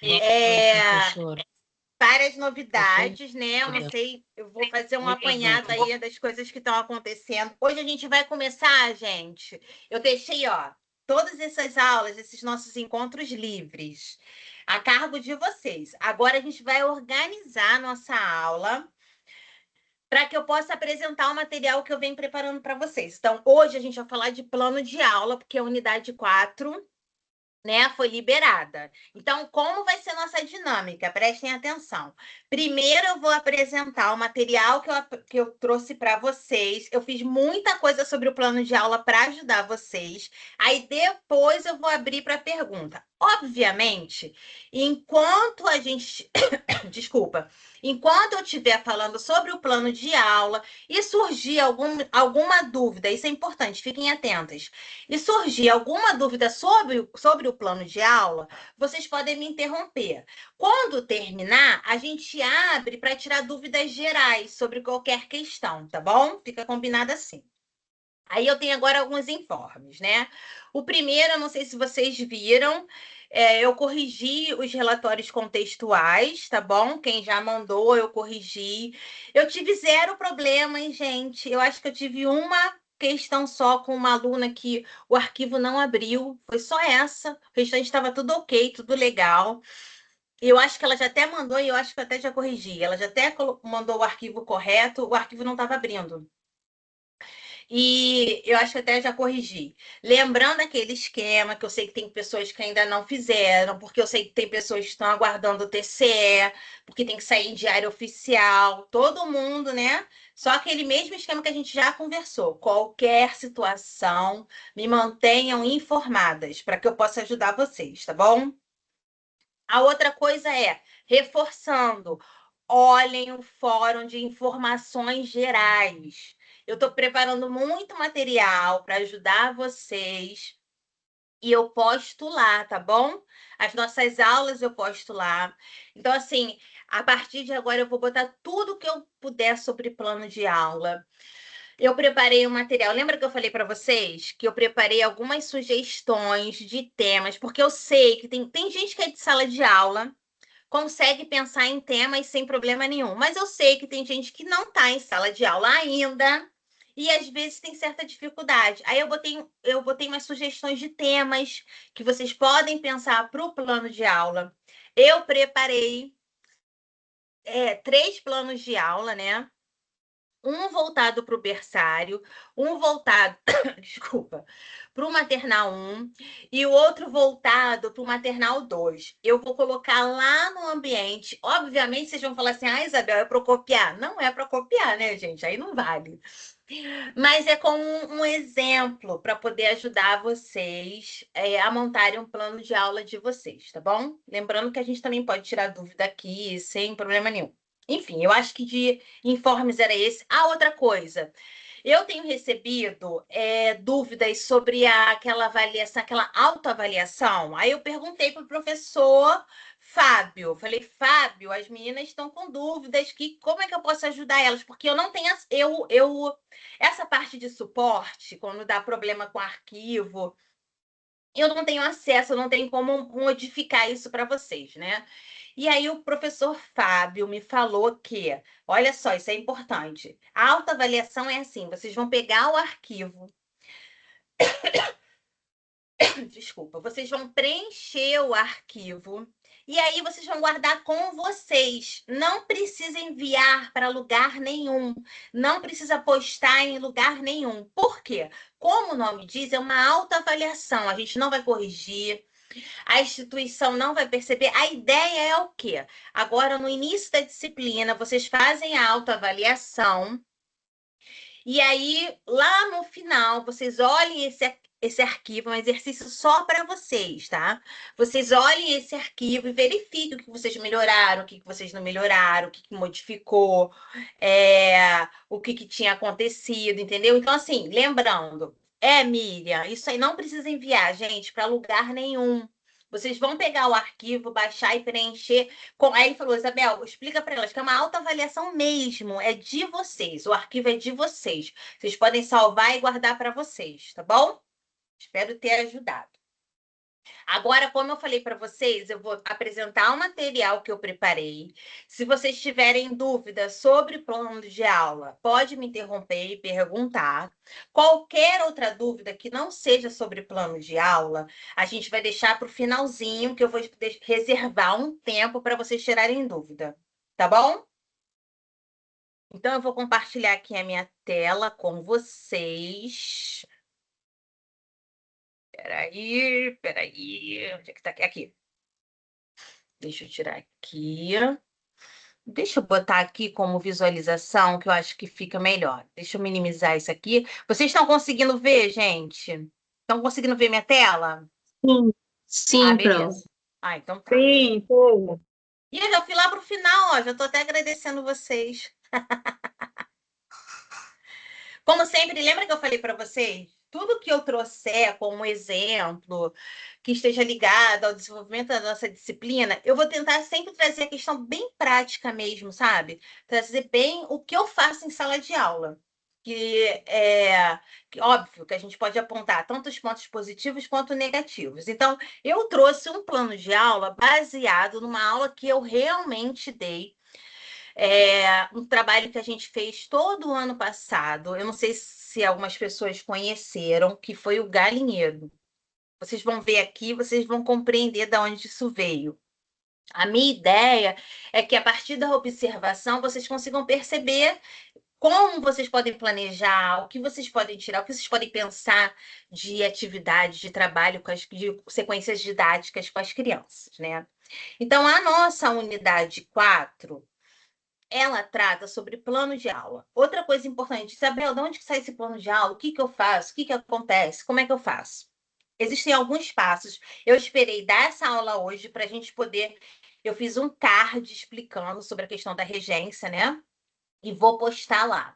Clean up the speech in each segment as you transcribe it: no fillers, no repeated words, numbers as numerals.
Oi, É, professora. várias Eu tenho novidades, né? Eu não dúvida. sei, eu vou fazer um Muita apanhado dúvida. aí das coisas que estão acontecendo. Hoje a gente vai começar, gente. Eu deixei, ó, todas essas aulas, esses nossos encontros livres, a cargo de vocês. Agora a gente vai organizar a nossa aula para que eu possa apresentar o material que eu venho preparando para vocês. Então, hoje a gente vai falar de plano de aula, porque a unidade 4, né, foi liberada. Então, como vai ser nossa dinâmica? Prestem atenção. Primeiro, eu vou apresentar o material que eu trouxe para vocês. Eu fiz muita coisa sobre o plano de aula para ajudar vocês. Aí, depois, eu vou abrir para pergunta. Obviamente, enquanto a gente desculpa, enquanto eu estiver falando sobre o plano de aula e surgir alguma dúvida, isso é importante, fiquem atentas. E surgir alguma dúvida sobre o plano de aula, vocês podem me interromper. Quando terminar, a gente abre para tirar dúvidas gerais sobre qualquer questão, tá bom? Fica combinado assim. Aí eu tenho agora alguns informes, né? O primeiro, eu não sei se vocês viram, eu corrigi os relatórios contextuais, tá bom? Quem já mandou, eu corrigi. Eu tive zero problema, hein, gente? Eu acho que eu tive uma questão só com uma aluna que o arquivo não abriu, foi só essa. O restante estava tudo ok, tudo legal. Eu acho que ela já até mandou e eu acho que eu até já corrigi. Ela já até mandou o arquivo correto, o arquivo não estava abrindo. E eu acho que até já corrigi. Lembrando aquele esquema que eu sei que tem pessoas que ainda não fizeram, porque eu sei que tem pessoas que estão aguardando o TCE, porque tem que sair em diário oficial, todo mundo, né? Só aquele mesmo esquema que a gente já conversou. Qualquer situação, me mantenham informadas para que eu possa ajudar vocês, tá bom? A outra coisa é, reforçando, olhem o fórum de informações gerais. Eu estou preparando muito material para ajudar vocês e eu posto lá, tá bom? As nossas aulas eu posto lá. Então, assim, a partir de agora eu vou botar tudo que eu puder sobre plano de aula. Eu preparei um material. Lembra que eu falei para vocês que eu preparei algumas sugestões de temas, porque eu sei que tem gente que é de sala de aula consegue pensar em temas sem problema nenhum. Mas eu sei que tem gente que não está em sala de aula ainda e às vezes tem certa dificuldade. Aí eu botei umas sugestões de temas que vocês podem pensar para o plano de aula. Eu preparei 3 planos de aula, né? Um voltado para o berçário, um voltado, desculpa, para o maternal 1 e o outro voltado para o maternal 2. Eu vou colocar lá no ambiente. Obviamente, vocês vão falar assim: ah, Isabel, é para copiar. Não é para copiar, né, gente? Aí não vale. Mas é como um exemplo para poder ajudar vocês a montarem um plano de aula de vocês, tá bom? Lembrando que a gente também pode tirar dúvida aqui sem problema nenhum. Enfim, eu acho que de informes era esse. Ah, outra coisa. Eu tenho recebido dúvidas sobre aquela avaliação, aquela autoavaliação. Aí eu perguntei para o professor Fábio. Falei, Fábio, as meninas estão com dúvidas, como é que eu posso ajudar elas? Porque eu não tenho. Essa parte de suporte, quando dá problema com arquivo, eu não tenho acesso, eu não tenho como modificar isso para vocês, né? E aí o professor Fábio me falou que, olha só, isso é importante. A autoavaliação é assim, vocês vão pegar o arquivo, desculpa, vocês vão preencher o arquivo e aí vocês vão guardar com vocês. Não precisa enviar para lugar nenhum, não precisa postar em lugar nenhum. Por quê? Como o nome diz, é uma autoavaliação. A gente não vai corrigir, a instituição não vai perceber. A ideia é o quê? Agora, no início da disciplina, vocês fazem a autoavaliação e aí, lá no final, vocês olhem esse arquivo, é um exercício só para vocês, tá? Vocês olhem esse arquivo e verifiquem o que vocês melhoraram, o que vocês não melhoraram, o que modificou, o que tinha acontecido, entendeu? Então, assim, lembrando, Miriam, isso aí não precisa enviar, gente, para lugar nenhum. Vocês vão pegar o arquivo, baixar e preencher. Aí ele falou, Isabel, explica para elas que é uma autoavaliação mesmo, é de vocês, o arquivo é de vocês. Vocês podem salvar e guardar para vocês, tá bom? Espero ter ajudado. Agora, como eu falei para vocês, eu vou apresentar o material que eu preparei. Se vocês tiverem dúvidas sobre o plano de aula, pode me interromper e perguntar. Qualquer outra dúvida que não seja sobre plano de aula, a gente vai deixar para o finalzinho, que eu vou reservar um tempo para vocês tirarem dúvida. Tá bom? Então, eu vou compartilhar aqui a minha tela com vocês. Peraí. Onde é que tá aqui? Aqui. Deixa eu tirar aqui. Deixa eu botar aqui como visualização, que eu acho que fica melhor. Deixa eu minimizar isso aqui. Vocês estão conseguindo ver, gente? Estão conseguindo ver minha tela? Sim, Ah, sim, Pro. beleza. Ah, então tá. Sim, tô. E eu já fui lá para o final, ó. Já estou até agradecendo vocês. Como sempre, lembra que eu falei para vocês? Tudo que eu trouxer como exemplo, que esteja ligado ao desenvolvimento da nossa disciplina, eu vou tentar sempre trazer a questão bem prática mesmo, sabe? Trazer bem o que eu faço em sala de aula. Que óbvio que a gente pode apontar tanto os pontos positivos quanto negativos. Então, eu trouxe um plano de aula baseado numa aula que eu realmente dei, um trabalho que a gente fez todo o ano passado. Eu não sei se algumas pessoas conheceram, que foi o galinheiro. Vocês vão ver aqui, vocês vão compreender de onde isso veio. A minha ideia é que, a partir da observação, vocês consigam perceber como vocês podem planejar, o que vocês podem tirar, o que vocês podem pensar de atividades, de trabalho, de sequências didáticas com as crianças, né? Então, a nossa unidade 4, ela trata sobre plano de aula. Outra coisa importante, Isabel, de onde que sai esse plano de aula? O que que eu faço? O que que acontece? Como é que eu faço? Existem alguns passos. Eu esperei dar essa aula hoje para a gente poder. Eu fiz um card explicando sobre a questão da regência, né? E vou postar lá.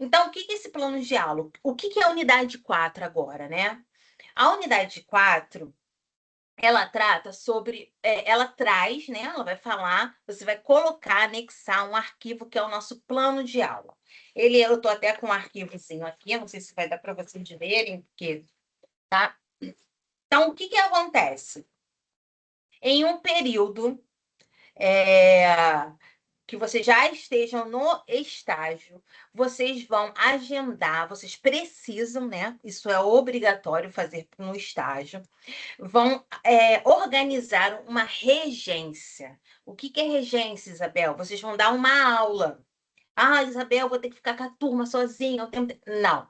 Então, o que que é esse plano de aula? O que que é a unidade 4 agora, né? A unidade 4, ela trata sobre, ela traz, né? Ela vai falar, você vai colocar, anexar um arquivo que é o nosso plano de aula. Eu estou até com um arquivozinho aqui, não sei se vai dar para vocês verem, porque, tá? Então, o que que acontece? Em um período é, que vocês já estejam no estágio, vocês vão agendar, vocês precisam, né? Isso é obrigatório fazer no estágio, vão organizar uma regência. O que que é regência, Isabel? Vocês vão dar uma aula. Ah, Isabel, vou ter que ficar com a turma sozinha. Não.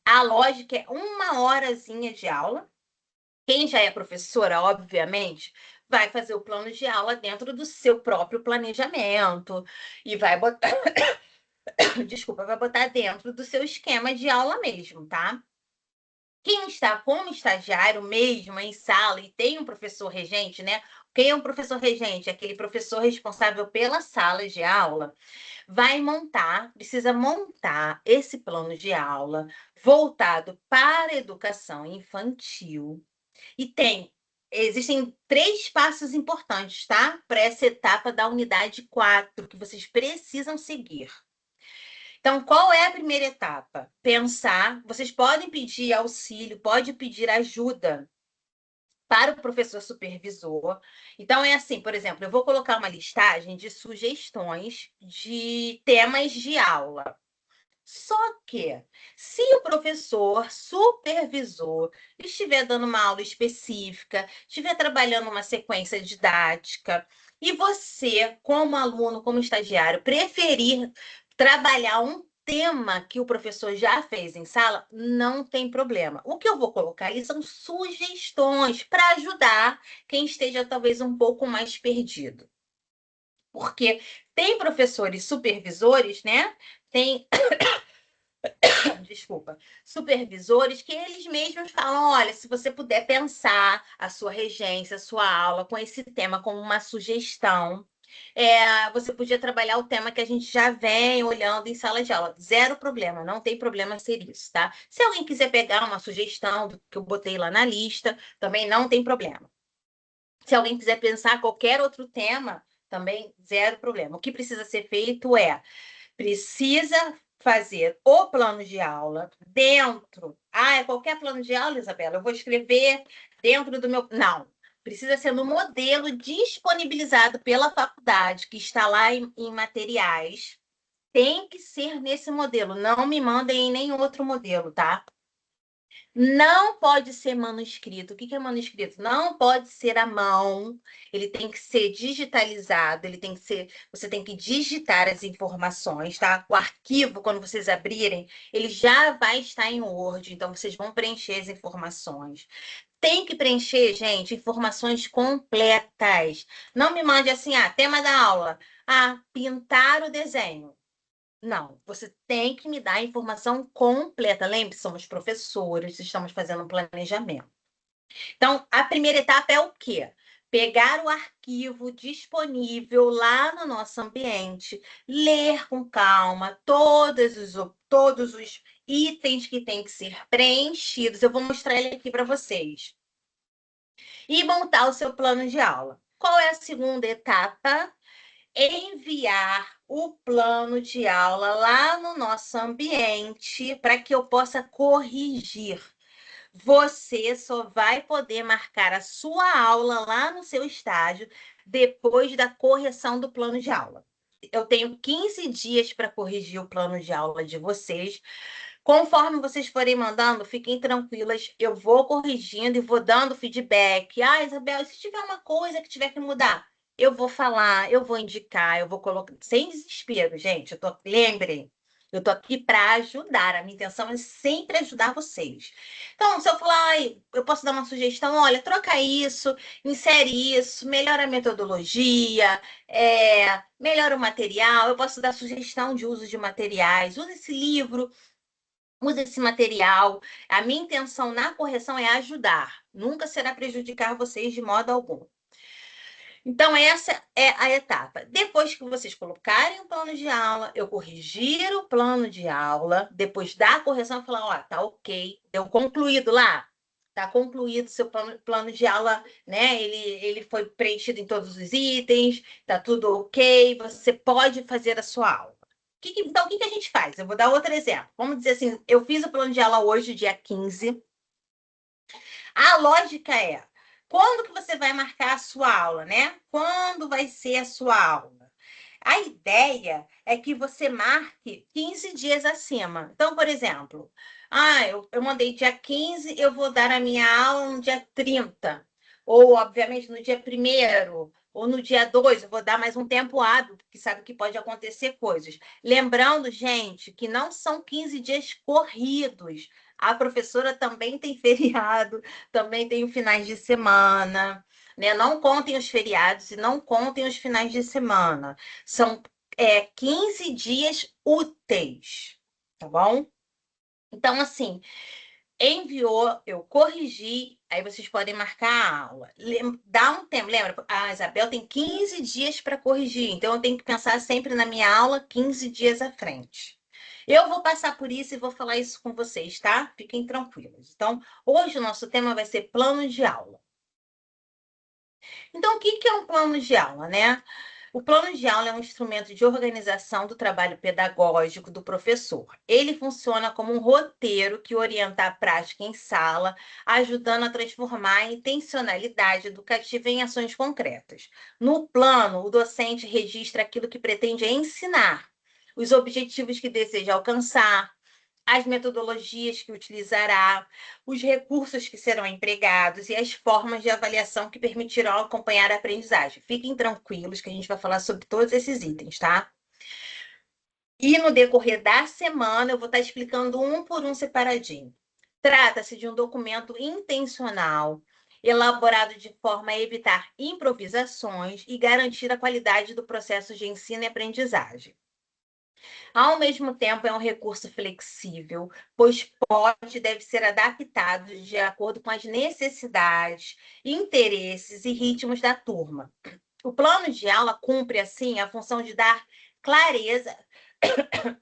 A lógica é uma horazinha de aula. Quem já é professora, obviamente, vai fazer o plano de aula dentro do seu próprio planejamento e vai botar, desculpa, vai botar dentro do seu esquema de aula mesmo, tá? Quem está como estagiário mesmo em sala e tem um professor regente, né? Quem é um professor regente? Aquele professor responsável pela sala de aula, precisa montar esse plano de aula voltado para a educação infantil. E existem 3 passos importantes, tá? Para essa etapa da unidade 4 que vocês precisam seguir. Então, qual é a primeira etapa? Pensar. Vocês podem pedir auxílio, pode pedir ajuda para o professor supervisor. Então, é assim, por exemplo, eu vou colocar uma listagem de sugestões de temas de aula. Só que, se o professor supervisor estiver dando uma aula específica, estiver trabalhando uma sequência didática, e você, como aluno, como estagiário, preferir trabalhar um tema que o professor já fez em sala, não tem problema. O que eu vou colocar aí são sugestões para ajudar quem esteja talvez um pouco mais perdido. Porque tem professores supervisores, né? Tem desculpa, supervisores, que eles mesmos falam: olha, se você puder pensar a sua regência, a sua aula com esse tema como uma sugestão, você podia trabalhar o tema que a gente já vem olhando em sala de aula. Zero problema, não tem problema ser isso, tá? Se alguém quiser pegar uma sugestão do que eu botei lá na lista, também não tem problema. Se alguém quiser pensar qualquer outro tema, também zero problema. O que precisa ser feito precisa fazer o plano de aula dentro. É qualquer plano de aula, Isabela. Eu vou escrever dentro do meu... Não, precisa ser no modelo disponibilizado pela faculdade, que está lá em materiais. Tem que ser nesse modelo. Não me mandem em nenhum outro modelo, tá? Não pode ser manuscrito. O que é manuscrito? Não pode ser à mão. Ele tem que ser digitalizado. Ele tem que ser. Você tem que digitar as informações, tá? O arquivo, quando vocês abrirem, ele já vai estar em Word. Então, vocês vão preencher as informações. Tem que preencher, gente, informações completas. Não me mande assim, tema da aula. Pintar o desenho. Não, você tem que me dar a informação completa. Lembre-se, somos professores, estamos fazendo um planejamento. Então, a primeira etapa é o quê? Pegar o arquivo disponível lá no nosso ambiente, ler com calma todos os itens que têm que ser preenchidos. Eu vou mostrar ele aqui para vocês. E montar o seu plano de aula. Qual é a segunda etapa? Enviar o plano de aula lá no nosso ambiente para que eu possa corrigir. Você só vai poder marcar a sua aula lá no seu estágio depois da correção do plano de aula. Eu tenho 15 dias para corrigir o plano de aula de vocês. Conforme vocês forem mandando, fiquem tranquilas, eu vou corrigindo e vou dando feedback. Isabel, se tiver uma coisa que tiver que mudar, eu vou falar, eu vou indicar, eu vou colocar. Sem desespero, gente. Lembrem, eu tô aqui para ajudar. A minha intenção é sempre ajudar vocês. Então, se eu falar, eu posso dar uma sugestão, olha, troca isso, insere isso, melhora a metodologia, melhora o material, eu posso dar sugestão de uso de materiais, usa esse livro. Use esse material. A minha intenção na correção é ajudar, nunca será prejudicar vocês de modo algum. Então, essa é a etapa. Depois que vocês colocarem o plano de aula, eu corrigir o plano de aula, depois da correção, falar, ó, tá ok, deu concluído lá. Tá concluído seu plano de aula, né? Ele foi preenchido em todos os itens, tá tudo ok, você pode fazer a sua aula. Então, o que a gente faz? Eu vou dar outro exemplo. Vamos dizer assim, eu fiz o plano de aula hoje, dia 15. A lógica é, quando que você vai marcar a sua aula, né? Quando vai ser a sua aula? A ideia é que você marque 15 dias acima. Então, por exemplo, eu mandei dia 15, eu vou dar a minha aula no dia 30. Ou, obviamente, no dia 1º, ou no dia 2, eu vou dar mais um tempo hábil, porque sabe que pode acontecer coisas. Lembrando, gente, que não são 15 dias corridos. A professora também tem feriado, também tem finais de semana, né? Não contem os feriados e não contem os finais de semana. São 15 dias úteis, tá bom? Então, assim, enviou, eu corrigi, aí vocês podem marcar a aula. Dá um tempo, lembra? A Isabel tem 15 dias para corrigir, então eu tenho que pensar sempre na minha aula 15 dias à frente. Eu vou passar por isso e vou falar isso com vocês, tá? Fiquem tranquilos. Então, hoje o nosso tema vai ser plano de aula. Então, o que é um plano de aula, né? O plano de aula é um instrumento de organização do trabalho pedagógico do professor. Ele funciona como um roteiro que orienta a prática em sala, ajudando a transformar a intencionalidade educativa em ações concretas. No plano, o docente registra aquilo que pretende ensinar, os objetivos que deseja alcançar, as metodologias que utilizará, os recursos que serão empregados e as formas de avaliação que permitirão acompanhar a aprendizagem. Fiquem tranquilos que a gente vai falar sobre todos esses itens, tá? E no decorrer da semana, eu vou estar explicando um por um separadinho. Trata-se de um documento intencional, elaborado de forma a evitar improvisações e garantir a qualidade do processo de ensino e aprendizagem. Ao mesmo tempo, é um recurso flexível, pois pode e deve ser adaptado de acordo com as necessidades, interesses e ritmos da turma. O plano de aula cumpre, assim, a função de dar clareza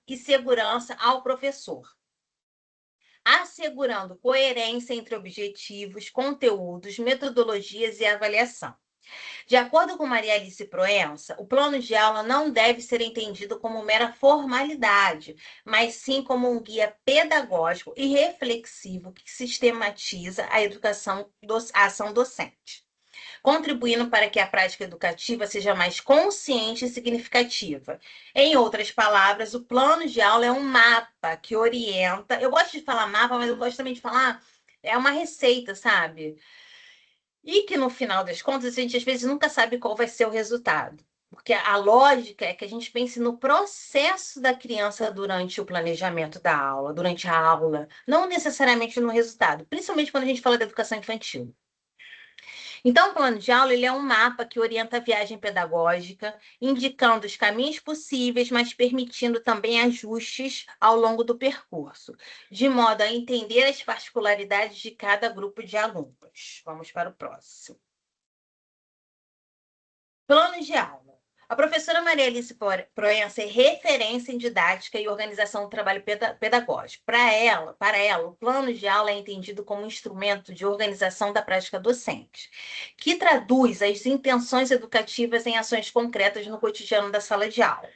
e segurança ao professor, assegurando coerência entre objetivos, conteúdos, metodologias e avaliação. De acordo com Maria Alice Proença, o plano de aula não deve ser entendido como mera formalidade, mas sim como um guia pedagógico e reflexivo que sistematiza a educação, a ação docente, contribuindo para que a prática educativa seja mais consciente e significativa. Em outras palavras, o plano de aula é um mapa que orienta. Eu gosto de falar mapa, mas eu gosto também de falar é uma receita, sabe? E que no final das contas a gente às vezes nunca sabe qual vai ser o resultado. Porque a lógica é que a gente pense no processo da criança durante o planejamento da aula, durante a aula, não necessariamente no resultado, principalmente quando a gente fala da educação infantil. Então, o plano de aula ele é um mapa que orienta a viagem pedagógica, indicando os caminhos possíveis, mas permitindo também ajustes ao longo do percurso, de modo a entender as particularidades de cada grupo de alunos. Vamos para o próximo. Plano de aula. A professora Maria Alice Proença é referência em didática e organização do trabalho pedagógico. Para ela, o plano de aula é entendido como um instrumento de organização da prática docente, que traduz as intenções educativas em ações concretas no cotidiano da sala de aula.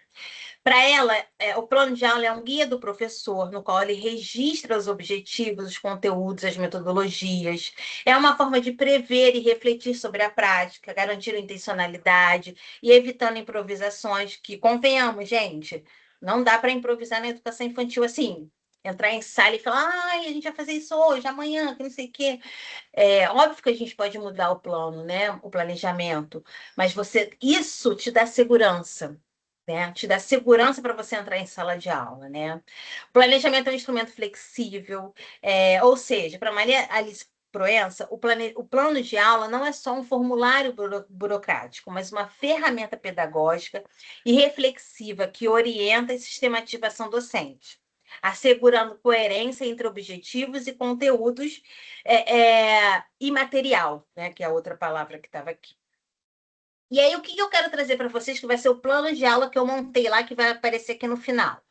Para ela, o plano de aula é um guia do professor, no qual ele registra os objetivos, os conteúdos, as metodologias. É uma forma de prever e refletir sobre a prática, garantir a intencionalidade e evitando improvisações que, convenhamos, gente, não dá para improvisar na educação infantil assim. Entrar em sala e falar, ai, a gente vai fazer isso hoje, amanhã, que não sei o quê. É óbvio que a gente pode mudar o plano, né? O planejamento, mas isso te dá segurança. Né? Te dá segurança para você entrar em sala de aula, né? O planejamento é um instrumento flexível, ou seja, para Maria Alice Proença, o plano de aula não é só um formulário burocrático, mas uma ferramenta pedagógica e reflexiva que orienta e sistematiza a ação docente, assegurando coerência entre objetivos e conteúdos e material, né? Que é a outra palavra que estava aqui. E aí, o que eu quero trazer para vocês, que vai ser o plano de aula que eu montei lá, que vai aparecer aqui no final.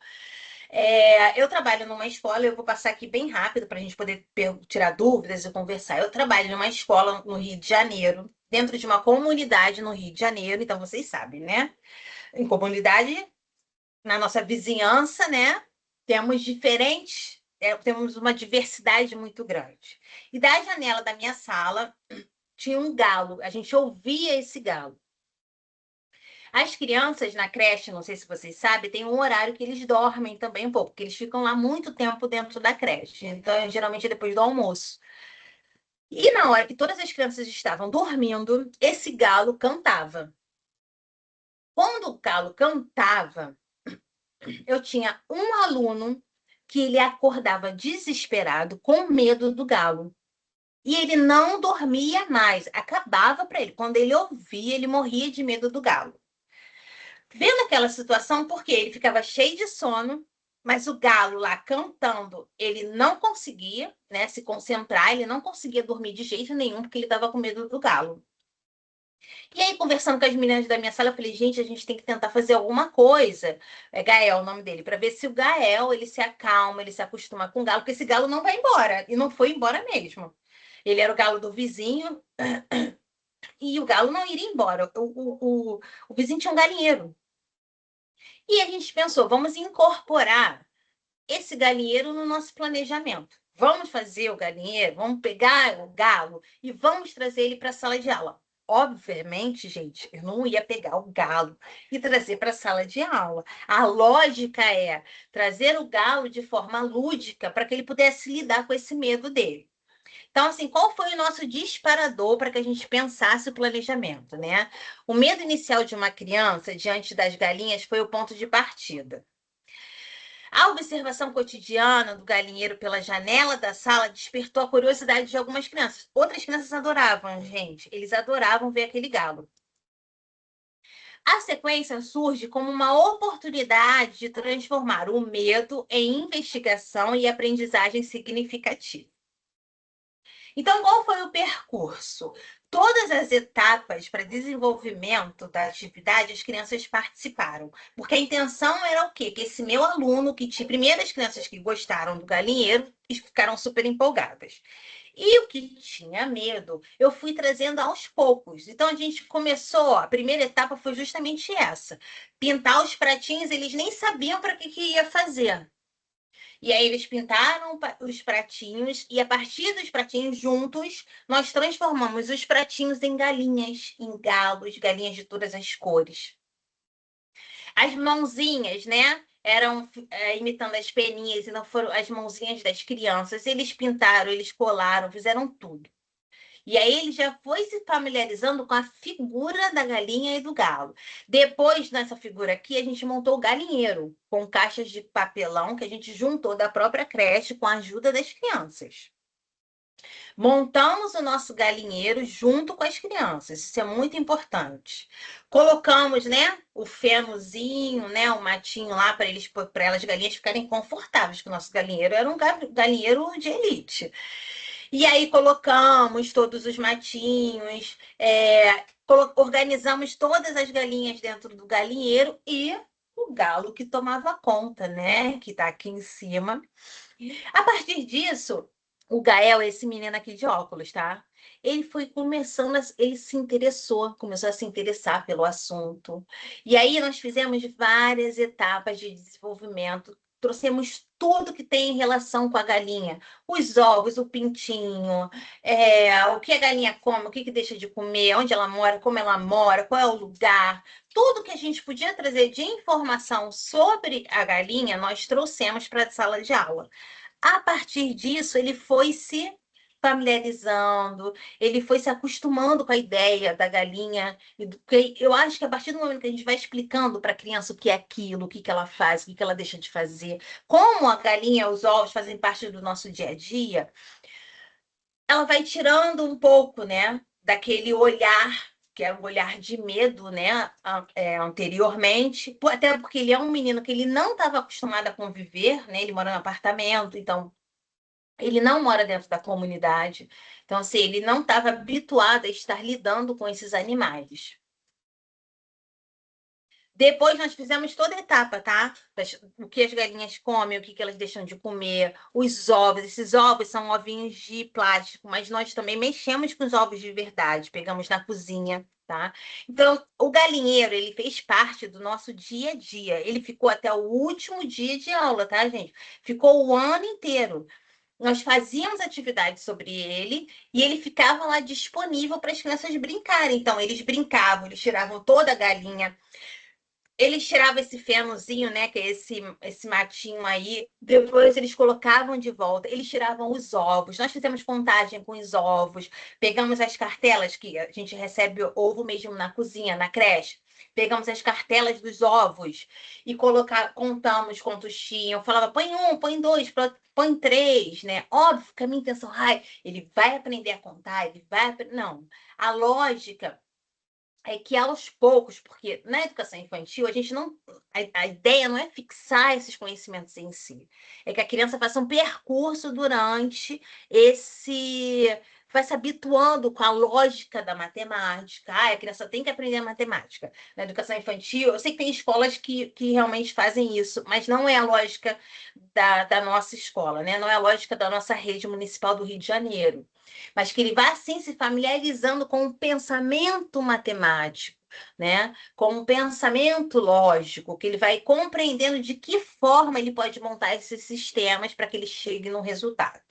Eu trabalho numa escola, eu vou passar aqui bem rápido para a gente poder tirar dúvidas e conversar. Eu trabalho numa escola no Rio de Janeiro, dentro de uma comunidade no Rio de Janeiro, então vocês sabem, né? Em comunidade, na nossa vizinhança, né? Temos uma diversidade muito grande. E da janela da minha sala tinha um galo, a gente ouvia esse galo. As crianças na creche, não sei se vocês sabem, tem um horário que eles dormem também um pouco, porque eles ficam lá muito tempo dentro da creche. Então, geralmente é depois do almoço. E na hora que todas as crianças estavam dormindo, esse galo cantava. Quando o galo cantava, eu tinha um aluno que ele acordava desesperado, com medo do galo. E ele não dormia mais, acabava para ele. Quando ele ouvia, ele morria de medo do galo. Vendo aquela situação, porque ele ficava cheio de sono, mas o galo lá cantando, ele não conseguia, né, se concentrar, ele não conseguia dormir de jeito nenhum, porque ele estava com medo do galo. E aí, conversando com as meninas da minha sala, eu falei, gente, a gente tem que tentar fazer alguma coisa. É Gael o nome dele, para ver se o Gael ele se acalma, ele se acostuma com o galo, porque esse galo não vai embora. E não foi embora mesmo. Ele era o galo do vizinho e o galo não iria embora. O vizinho tinha um galinheiro. E a gente pensou, vamos incorporar esse galinheiro no nosso planejamento. Vamos fazer o galinheiro, vamos pegar o galo e vamos trazer ele para a sala de aula. Obviamente, gente, eu não ia pegar o galo e trazer para a sala de aula. A lógica é trazer o galo de forma lúdica para que ele pudesse lidar com esse medo dele. Então, assim, qual foi o nosso disparador para que a gente pensasse o planejamento, né? O medo inicial de uma criança diante das galinhas foi o ponto de partida. A observação cotidiana do galinheiro pela janela da sala despertou a curiosidade de algumas crianças. Outras crianças adoravam, gente. Eles adoravam ver aquele galo. A sequência surge como uma oportunidade de transformar o medo em investigação e aprendizagem significativa. Então, qual foi o percurso? Todas as etapas para desenvolvimento da atividade, as crianças participaram. Porque a intenção era o quê? Que esse meu aluno, que tinha primeiras crianças que gostaram do galinheiro, ficaram super empolgadas. E o que tinha medo, eu fui trazendo aos poucos. Então a gente começou, a primeira etapa foi justamente essa: pintar os pratinhos, eles nem sabiam para que ia fazer. E aí eles pintaram os pratinhos e a partir dos pratinhos juntos, nós transformamos os pratinhos em galinhas, em galos, galinhas de todas as cores. As mãozinhas, né? Eram imitando as peninhas e não foram as mãozinhas das crianças. Eles pintaram, eles colaram, fizeram tudo. E aí ele já foi se familiarizando com a figura da galinha e do galo. Depois, nessa figura aqui, a gente montou o galinheiro, com caixas de papelão que a gente juntou da própria creche com a ajuda das crianças. Montamos o nosso galinheiro junto com as crianças, isso é muito importante. Colocamos, né, o fenozinho, né, o matinho lá para elas galinhas ficarem confortáveis, que o nosso galinheiro era um galinheiro de elite. E aí colocamos todos os matinhos, organizamos todas as galinhas dentro do galinheiro e o galo que tomava conta, né? Que está aqui em cima. A partir disso, o Gael, esse menino aqui de óculos, tá? Ele foi começando, ele se interessou, começou a se interessar pelo assunto. E aí nós fizemos várias etapas de desenvolvimento, trouxemos tudo que tem em relação com a galinha, os ovos, o pintinho, o que a galinha come, o que deixa de comer, onde ela mora, como ela mora, qual é o lugar. Tudo que a gente podia trazer de informação sobre a galinha, nós trouxemos para a sala de aula. A partir disso, ele foi se familiarizando, ele foi se acostumando com a ideia da galinha. Porque eu acho que a partir do momento que a gente vai explicando para a criança o que é aquilo, o que ela faz, o que ela deixa de fazer, como a galinha e os ovos fazem parte do nosso dia a dia, ela vai tirando um pouco, né, daquele olhar que é um olhar de medo, né, anteriormente, até porque ele é um menino que ele não estava acostumado a conviver, né, ele mora no apartamento, então ele não mora dentro da comunidade, então assim, ele não estava habituado a estar lidando com esses animais. Depois nós fizemos toda a etapa, tá? O que as galinhas comem, o que elas deixam de comer, os ovos. Esses ovos são ovinhos de plástico, mas nós também mexemos com os ovos de verdade, pegamos na cozinha, tá? Então, o galinheiro, ele fez parte do nosso dia a dia. Ele ficou até o último dia de aula, tá, gente? Ficou o ano inteiro. Nós fazíamos atividades sobre ele e ele ficava lá disponível para as crianças brincarem. Então, eles brincavam, eles tiravam toda a galinha, eles tiravam esse fenozinho, né, que é esse matinho aí, depois eles colocavam de volta, eles tiravam os ovos. Nós fizemos contagem com os ovos, pegamos as cartelas, que a gente recebe ovo mesmo na cozinha, na creche. Pegamos as cartelas dos ovos e contamos quantos tinham. Falava, põe um, põe dois, põe três, né? Óbvio que a minha intenção, ele vai aprender a contar, ele vai. Não. A lógica é que aos poucos, porque na educação infantil a gente não, a ideia não é fixar esses conhecimentos em si, é que a criança faça um percurso durante esse, vai se habituando com a lógica da matemática. A criança tem que aprender a matemática. Na educação infantil, eu sei que tem escolas que realmente fazem isso, mas não é a lógica da nossa escola, né? Não é a lógica da nossa rede municipal do Rio de Janeiro, mas que ele vá assim se familiarizando com o pensamento matemático, né? Com o pensamento lógico, que ele vai compreendendo de que forma ele pode montar esses sistemas para que ele chegue no resultado.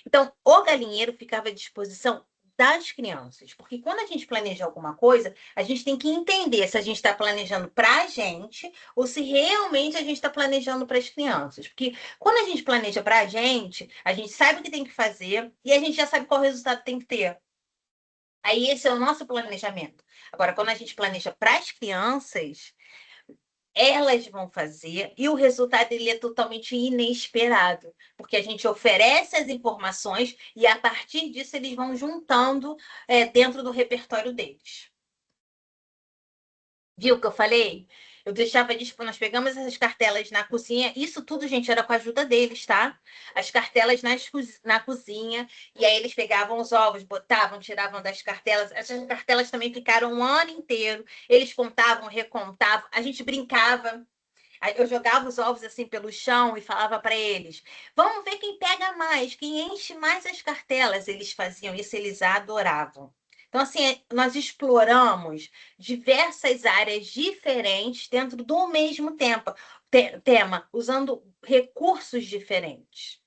Então, o galinheiro ficava à disposição das crianças, porque quando a gente planeja alguma coisa, a gente tem que entender se a gente está planejando para a gente ou se realmente a gente está planejando para as crianças. Porque quando a gente planeja para a gente sabe o que tem que fazer e a gente já sabe qual resultado tem que ter. Aí esse é o nosso planejamento. Agora, quando a gente planeja para as crianças, elas vão fazer e o resultado ele é totalmente inesperado, porque a gente oferece as informações e a partir disso eles vão juntando dentro do repertório deles. Viu o que eu falei? Eu deixava disponível, nós pegamos essas cartelas na cozinha, isso tudo, gente, era com a ajuda deles, tá? As cartelas na cozinha, e aí eles pegavam os ovos, botavam, tiravam das cartelas. Essas cartelas também ficaram um ano inteiro. Eles contavam, recontavam, a gente brincava. Aí eu jogava os ovos assim pelo chão e falava para eles: vamos ver quem pega mais, quem enche mais as cartelas. Eles faziam isso, eles adoravam. Então, assim, nós exploramos diversas áreas diferentes dentro do mesmo tema, usando recursos diferentes.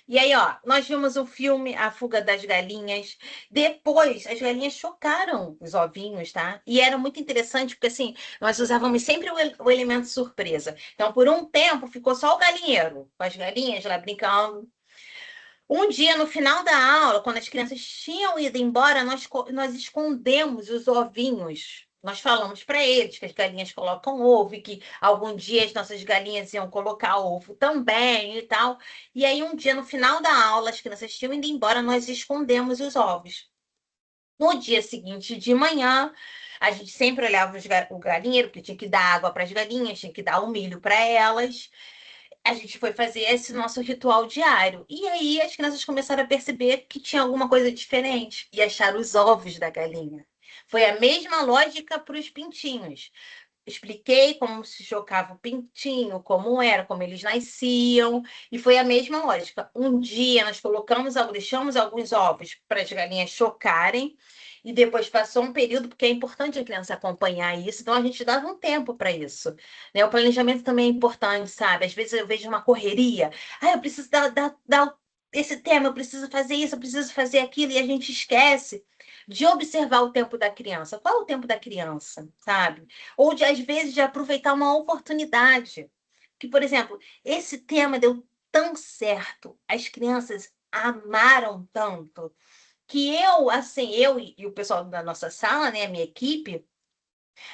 E aí, ó, nós vimos o filme A Fuga das Galinhas. Depois, as galinhas chocaram os ovinhos, tá? E era muito interessante, porque assim, nós usávamos sempre o elemento surpresa. Então, por um tempo, ficou só o galinheiro, com as galinhas lá brincando. Um dia, no final da aula, quando as crianças tinham ido embora, nós escondemos os ovinhos. Nós falamos para eles que as galinhas colocam ovo e que algum dia as nossas galinhas iam colocar ovo também e tal. E aí, um dia, no final da aula, as crianças tinham ido embora, nós escondemos os ovos. No dia seguinte de manhã, a gente sempre olhava o galinheiro, porque tinha que dar água para as galinhas, tinha que dar o milho para elas. A gente foi fazer esse nosso ritual diário. E aí as crianças começaram a perceber que tinha alguma coisa diferente e acharam os ovos da galinha. Foi a mesma lógica para os pintinhos. Expliquei como se chocava o pintinho, como era, como eles nasciam, e foi a mesma lógica. Um dia nós deixamos alguns ovos para as galinhas chocarem, e depois passou um período, porque é importante a criança acompanhar isso, então a gente dava um tempo para isso. Né? O planejamento também é importante, sabe? Às vezes eu vejo uma correria, eu preciso dar esse tema, eu preciso fazer isso, eu preciso fazer aquilo, e a gente esquece de observar o tempo da criança. Qual é o tempo da criança, sabe? Ou de, às vezes, de aproveitar uma oportunidade. Que, por exemplo, esse tema deu tão certo, as crianças amaram tanto, que eu e o pessoal da nossa sala, né, a minha equipe,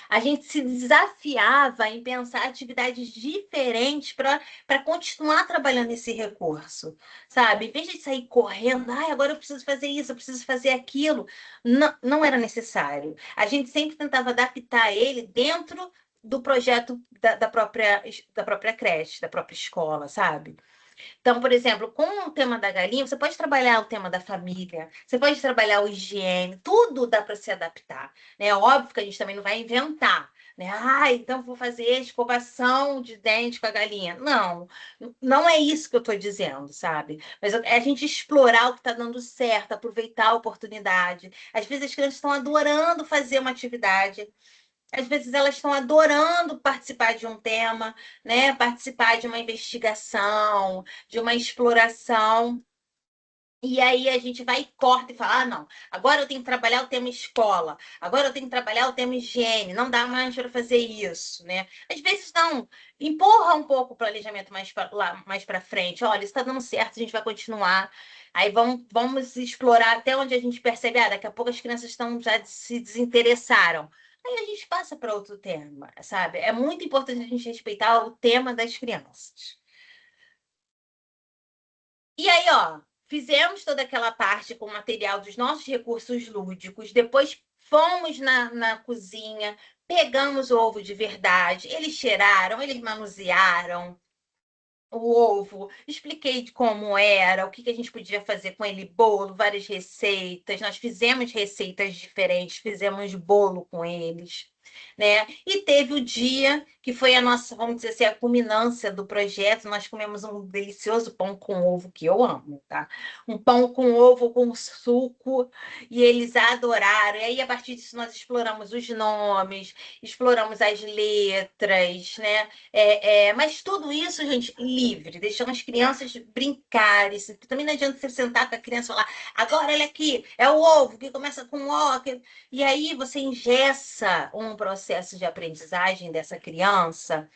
a gente se desafiava em pensar atividades diferentes para continuar trabalhando esse recurso, sabe? Em vez de sair correndo, agora eu preciso fazer isso, eu preciso fazer aquilo, não, não era necessário. A gente sempre tentava adaptar ele dentro do projeto da própria creche, da própria escola, sabe? Então, por exemplo, com o tema da galinha, você pode trabalhar o tema da família, você pode trabalhar o higiene, tudo dá para se adaptar. Né? Óbvio que a gente também não vai inventar. Né? Então vou fazer escovação de dente com a galinha. Não, não é isso que eu estou dizendo, sabe? Mas é a gente explorar o que está dando certo, aproveitar a oportunidade. Às vezes as crianças estão adorando fazer uma atividade, às vezes elas estão adorando participar de um tema, né? Participar de uma investigação, de uma exploração. E aí a gente vai e corta e fala: não, agora eu tenho que trabalhar o tema escola, agora eu tenho que trabalhar o tema higiene, não dá mais para fazer isso, né? Às vezes não, empurra um pouco o planejamento mais para frente. Olha, isso está dando certo, a gente vai continuar. Aí vamos explorar até onde a gente percebe, daqui a pouco as crianças já se desinteressaram. Aí a gente passa para outro tema, sabe? É muito importante a gente respeitar o tema das crianças. E aí, ó, fizemos toda aquela parte com o material dos nossos recursos lúdicos, depois fomos na cozinha, pegamos o ovo de verdade, eles cheiraram, eles manusearam o ovo, expliquei de como era, o que a gente podia fazer com ele, bolo, várias receitas, nós fizemos receitas diferentes, fizemos bolo com eles. Né? E teve o dia que foi a nossa, vamos dizer assim, a culminância do projeto. Nós comemos um delicioso pão com ovo que eu amo, tá? Um pão com ovo com suco e eles adoraram. E aí, a partir disso, nós exploramos os nomes, exploramos as letras, né? Mas tudo isso, gente, livre, deixando as crianças brincarem. Também não adianta você sentar com a criança e falar: agora olha aqui, é o ovo que começa com O, e aí você engessa um processo de aprendizagem dessa criança,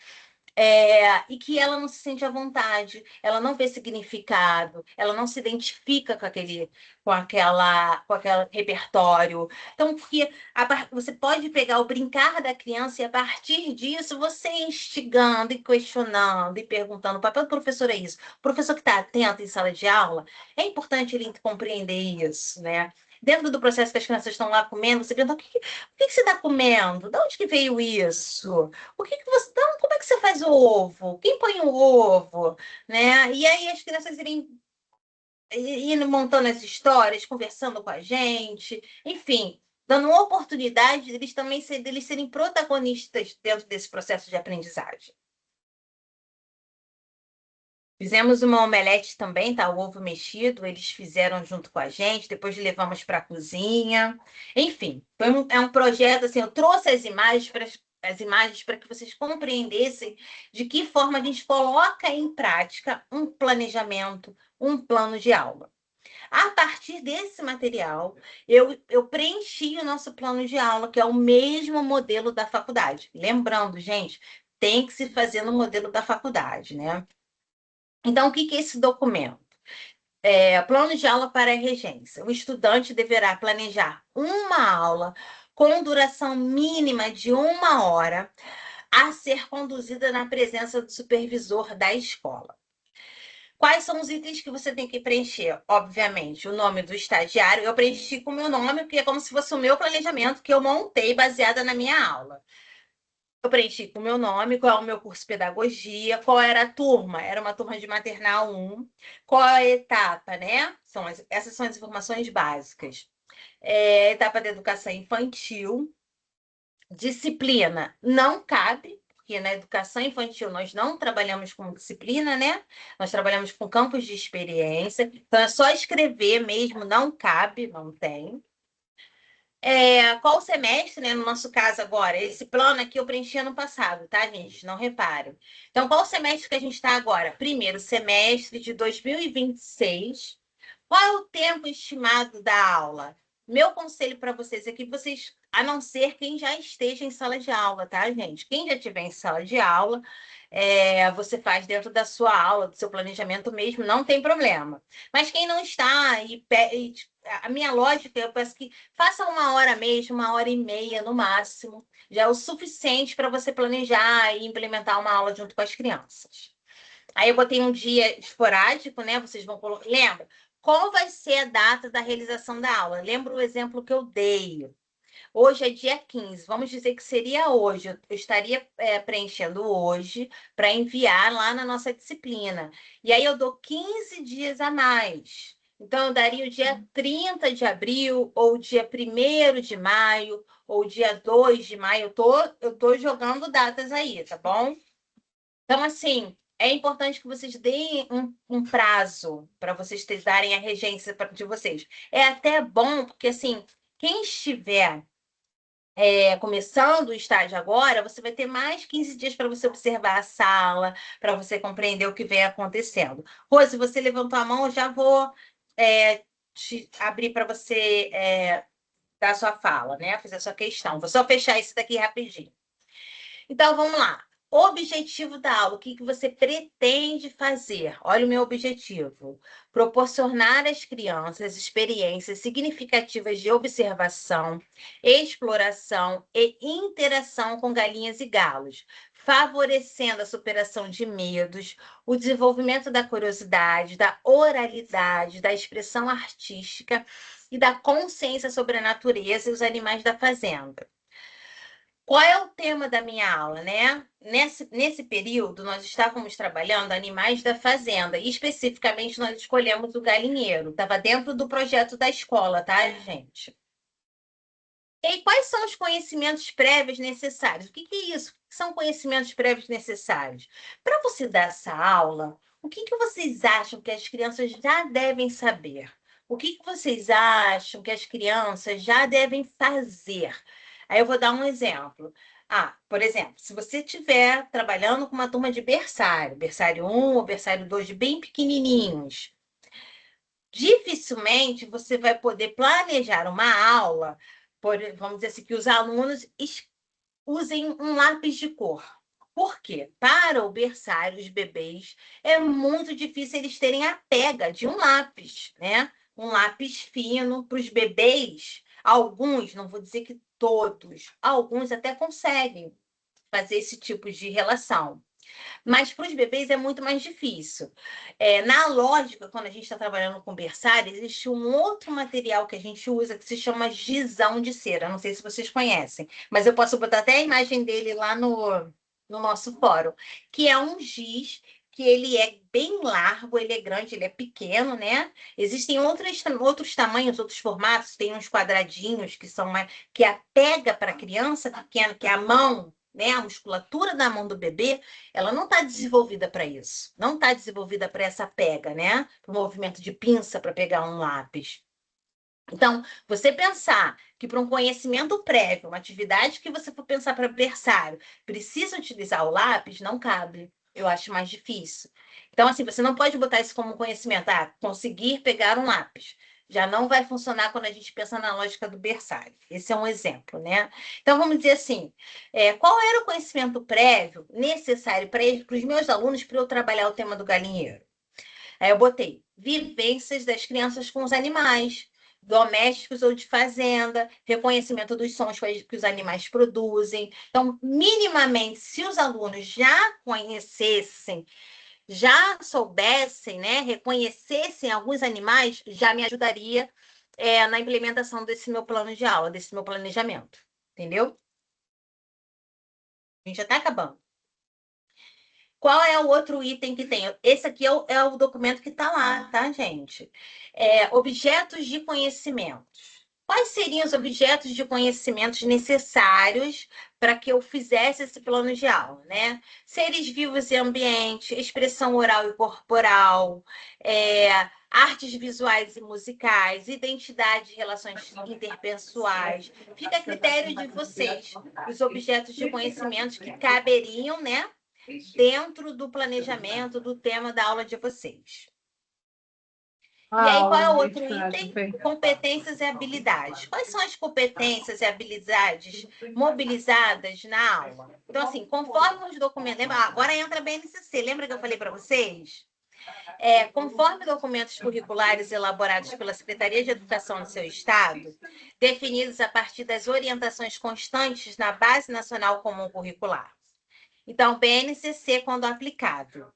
e que ela não se sente à vontade, ela não vê significado, ela não se identifica com aquele repertório. Então, porque você pode pegar o brincar da criança e a partir disso você instigando e questionando e perguntando. O papel do professor é isso. O professor que está atento em sala de aula, é importante ele compreender isso, né? Dentro do processo que as crianças estão lá comendo, você pergunta: o que você está comendo? De onde que veio isso? O que que você. Então, como é que você faz o ovo? Quem põe o ovo? Né? E aí as crianças irem montando as histórias, conversando com a gente, enfim, dando uma oportunidade deles também deles serem protagonistas dentro desse processo de aprendizagem. Fizemos uma omelete também, tá? O ovo mexido, eles fizeram junto com a gente, depois levamos para a cozinha. Enfim, é um projeto assim, eu trouxe as imagens para que vocês compreendessem de que forma a gente coloca em prática um planejamento, um plano de aula. A partir desse material, eu preenchi o nosso plano de aula, que é o mesmo modelo da faculdade. Lembrando, gente, tem que se fazer no modelo da faculdade, né? Então, o que é esse documento? Plano de aula para a regência. O estudante deverá planejar uma aula com duração mínima de 1 hora a ser conduzida na presença do supervisor da escola. Quais são os itens que você tem que preencher? Obviamente, o nome do estagiário. Eu preenchi com o meu nome, porque é como se fosse o meu planejamento que eu montei baseada na minha aula. Eu preenchi com o meu nome, qual é o meu curso de pedagogia, qual era a turma, era uma turma de maternal 1, qual é a etapa, né? Essas são as informações básicas. Etapa de educação infantil, disciplina não cabe, porque na educação infantil nós não trabalhamos com disciplina, né? Nós trabalhamos com campos de experiência, então é só escrever mesmo, não cabe, não tem. Qual semestre, né? No nosso caso agora, esse plano aqui eu preenchi ano passado, tá, gente? Não reparem. Então, qual semestre que a gente está agora? Primeiro semestre de 2026. Qual é o tempo estimado da aula? Meu conselho para vocês é que vocês, a não ser quem já esteja em sala de aula, tá, gente? Quem já estiver em sala de aula, você faz dentro da sua aula, do seu planejamento mesmo, não tem problema. Mas quem não está, a minha lógica, eu peço que faça 1 hora mesmo, 1 hora e meia no máximo, já é o suficiente para você planejar e implementar uma aula junto com as crianças. Aí eu botei um dia esporádico, né? Vocês vão colocar. Lembra? Qual vai ser a data da realização da aula? Lembra o exemplo que eu dei? Hoje é dia 15. Vamos dizer que seria hoje. Eu estaria preenchendo hoje para enviar lá na nossa disciplina. E aí eu dou 15 dias a mais. Então, eu daria o dia 30 de abril, ou dia 1º de maio, ou dia 2 de maio. Eu tô jogando datas aí, tá bom? Então, assim, é importante que vocês deem um prazo para vocês darem a regência de vocês. É até bom, porque, assim, quem estiver começando o estágio agora, você vai ter mais 15 dias para você observar a sala, para você compreender o que vem acontecendo. Rose, você levantou a mão, eu já vou te abrir para você dar a sua fala, né? Fazer a sua questão. Vou só fechar isso daqui rapidinho. Então, vamos lá. Objetivo da aula, o que você pretende fazer? Olha o meu objetivo. Proporcionar às crianças experiências significativas de observação, exploração e interação com galinhas e galos, favorecendo a superação de medos, o desenvolvimento da curiosidade, da oralidade, da expressão artística e da consciência sobre a natureza e os animais da fazenda. Qual é o tema da minha aula, né? Nesse período, nós estávamos trabalhando animais da fazenda, e especificamente nós escolhemos o galinheiro. Estava dentro do projeto da escola, tá, gente? E quais são os conhecimentos prévios necessários? O que é isso? O que são conhecimentos prévios necessários? Para você dar essa aula, o que vocês acham que as crianças já devem saber? O que vocês acham que as crianças já devem fazer? Aí eu vou dar um exemplo. Por exemplo, se você estiver trabalhando com uma turma de berçário, berçário 1 ou berçário 2, bem pequenininhos, dificilmente você vai poder planejar uma aula, vamos dizer assim, que os alunos usem um lápis de cor. Por quê? Para o berçário, os bebês, é muito difícil eles terem a pega de um lápis, né? Um lápis fino para os bebês. Alguns, não vou dizer que todos, alguns até conseguem fazer esse tipo de relação. Mas para os bebês é muito mais difícil. Na lógica, quando a gente está trabalhando com berçário, existe um outro material que a gente usa que se chama gizão de cera. Não sei se vocês conhecem, mas eu posso botar até a imagem dele lá no nosso fórum, que é um giz que ele é bem largo, ele é grande, ele é pequeno, né? Existem outros tamanhos, outros formatos, tem uns quadradinhos que são mais, que a pega para a criança pequena, que a mão né? A musculatura da mão do bebê, ela não está desenvolvida para isso. Não está desenvolvida para essa pega, né? Para o movimento de pinça para pegar um lápis. Então, você pensar que para um conhecimento prévio, uma atividade que você for pensar para berçário, precisa utilizar o lápis, não cabe. Eu acho mais difícil. Então, assim, você não pode botar isso como conhecimento. Ah, conseguir pegar um lápis. Já não vai funcionar quando a gente pensa na lógica do berçário. Esse é um exemplo, né? Então, vamos dizer assim, qual era o conhecimento prévio necessário para os meus alunos para eu trabalhar o tema do galinheiro? Aí eu botei vivências das crianças com os animais, domésticos ou de fazenda, reconhecimento dos sons que os animais produzem. Então, minimamente, se os alunos já conhecessem, já soubessem, né, reconhecessem alguns animais, já me ajudaria na implementação desse meu plano de aula, desse meu planejamento. Entendeu? A gente já está acabando. Qual é o outro item que tem? Esse aqui é o documento que está lá, tá, gente? Objetos de conhecimentos. Quais seriam os objetos de conhecimentos necessários para que eu fizesse esse plano de aula, né? Seres vivos e ambiente, expressão oral e corporal, artes visuais e musicais, identidade e relações interpessoais. Fica a critério de vocês os objetos de conhecimentos que caberiam, né? Dentro do planejamento do tema da aula de vocês. E aí, qual é o outro item? Competências e habilidades. Quais são as competências e habilidades mobilizadas na aula? Então, assim, conforme os documentos... Agora entra a BNCC. Lembra que eu falei para vocês? Conforme documentos curriculares elaborados pela Secretaria de Educação do seu estado, definidos a partir das orientações constantes na Base Nacional Comum Curricular. Então, BNCC, quando aplicado.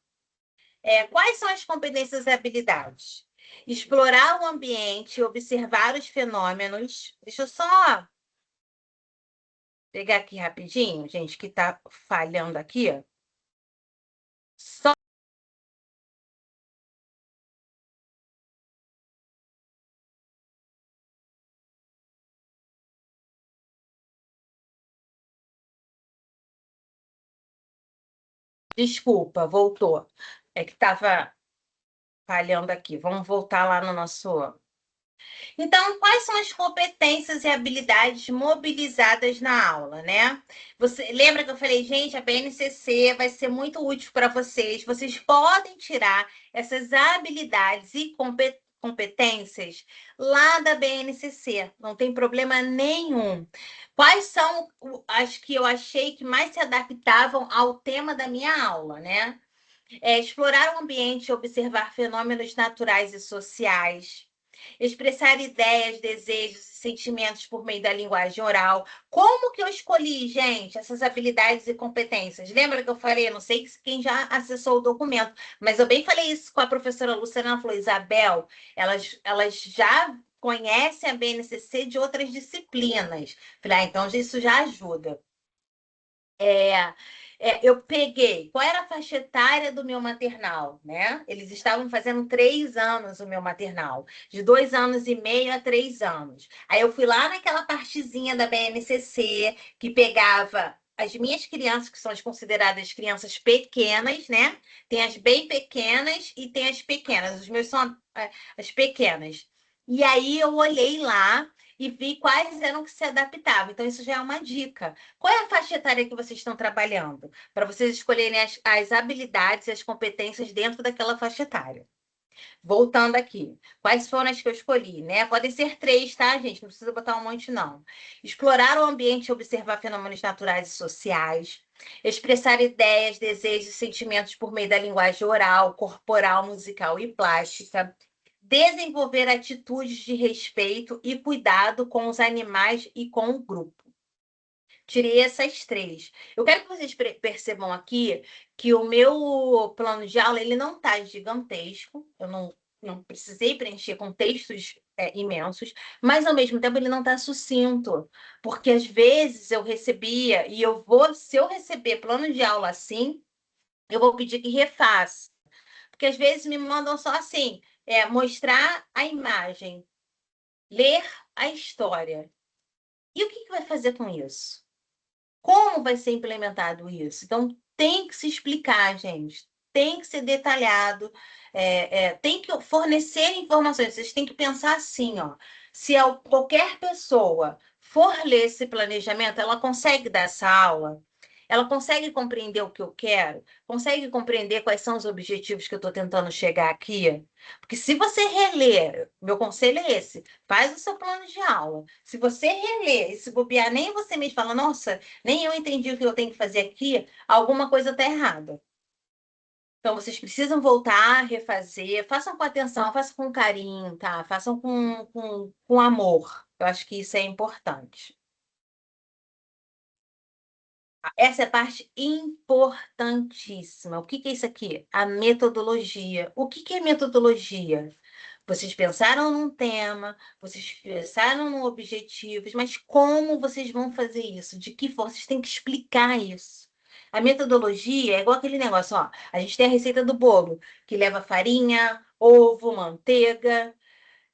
Quais são as competências e habilidades? Explorar o ambiente, observar os fenômenos. Deixa eu só pegar aqui rapidinho, gente, que está falhando aqui. Só desculpa, voltou. É que estava falhando aqui. Vamos voltar lá no nosso. Então, quais são as competências e habilidades mobilizadas na aula, né? Você lembra que eu falei, gente, a BNCC vai ser muito útil para vocês. Vocês podem tirar essas habilidades e competências lá da BNCC, não tem problema nenhum. Quais são as que eu achei que mais se adaptavam ao tema da minha aula, né? Explorar o ambiente, observar fenômenos naturais e sociais, expressar ideias, desejos e sentimentos por meio da linguagem oral. Como que eu escolhi, gente, essas habilidades e competências? Lembra que eu falei? Eu não sei quem já acessou o documento, mas eu bem falei isso com a professora Luciana. Ela falou, Isabel, elas já conhecem a BNCC de outras disciplinas. Falei, então isso já ajuda. Eu peguei qual era a faixa etária do meu maternal, né? Eles estavam fazendo 3 anos o meu maternal, de 2 anos e meio a 3 anos. Aí eu fui lá naquela partezinha da BNCC que pegava as minhas crianças, que são as consideradas crianças pequenas, né? Tem as bem pequenas e tem as pequenas. Os meus são as pequenas. E aí eu olhei lá e vi quais eram que se adaptavam. Então, isso já é uma dica. Qual é a faixa etária que vocês estão trabalhando? Para vocês escolherem as habilidades e as competências dentro daquela faixa etária. Voltando aqui, quais foram as que eu escolhi, né? Podem ser 3, tá, gente? Não precisa botar um monte, não. Explorar o ambiente e observar fenômenos naturais e sociais. Expressar ideias, desejos e sentimentos por meio da linguagem oral, corporal, musical e plástica. Desenvolver atitudes de respeito e cuidado com os animais e com o grupo. Tirei essas 3. Eu quero que vocês percebam aqui que o meu plano de aula ele não está gigantesco. Eu não precisei preencher com textos imensos, mas ao mesmo tempo ele não está sucinto, porque às vezes eu recebia e se eu receber plano de aula assim, eu vou pedir que refaça, porque às vezes me mandam só assim, mostrar a imagem, ler a história. E o que vai fazer com isso? Como vai ser implementado isso? Então, tem que se explicar, gente. Tem que ser detalhado, tem que fornecer informações. Vocês têm que pensar assim, ó. Se qualquer pessoa for ler esse planejamento, ela consegue dar essa aula? Ela consegue compreender o que eu quero? Consegue compreender quais são os objetivos que eu estou tentando chegar aqui? Porque se você reler, meu conselho é esse, faz o seu plano de aula. Se você reler e se bobear, nem você mesmo fala, nossa, nem eu entendi o que eu tenho que fazer aqui, alguma coisa está errada. Então, vocês precisam voltar, refazer, façam com atenção, façam com carinho, tá? Façam com amor. Eu acho que isso é importante. Essa é a parte importantíssima. O que é isso aqui? A metodologia. O que é metodologia? Vocês pensaram num tema, vocês pensaram num objetivo, mas como vocês vão fazer isso? De que forma? Vocês têm que explicar isso. A metodologia é igual aquele negócio, ó. A gente tem a receita do bolo, que leva farinha, ovo, manteiga.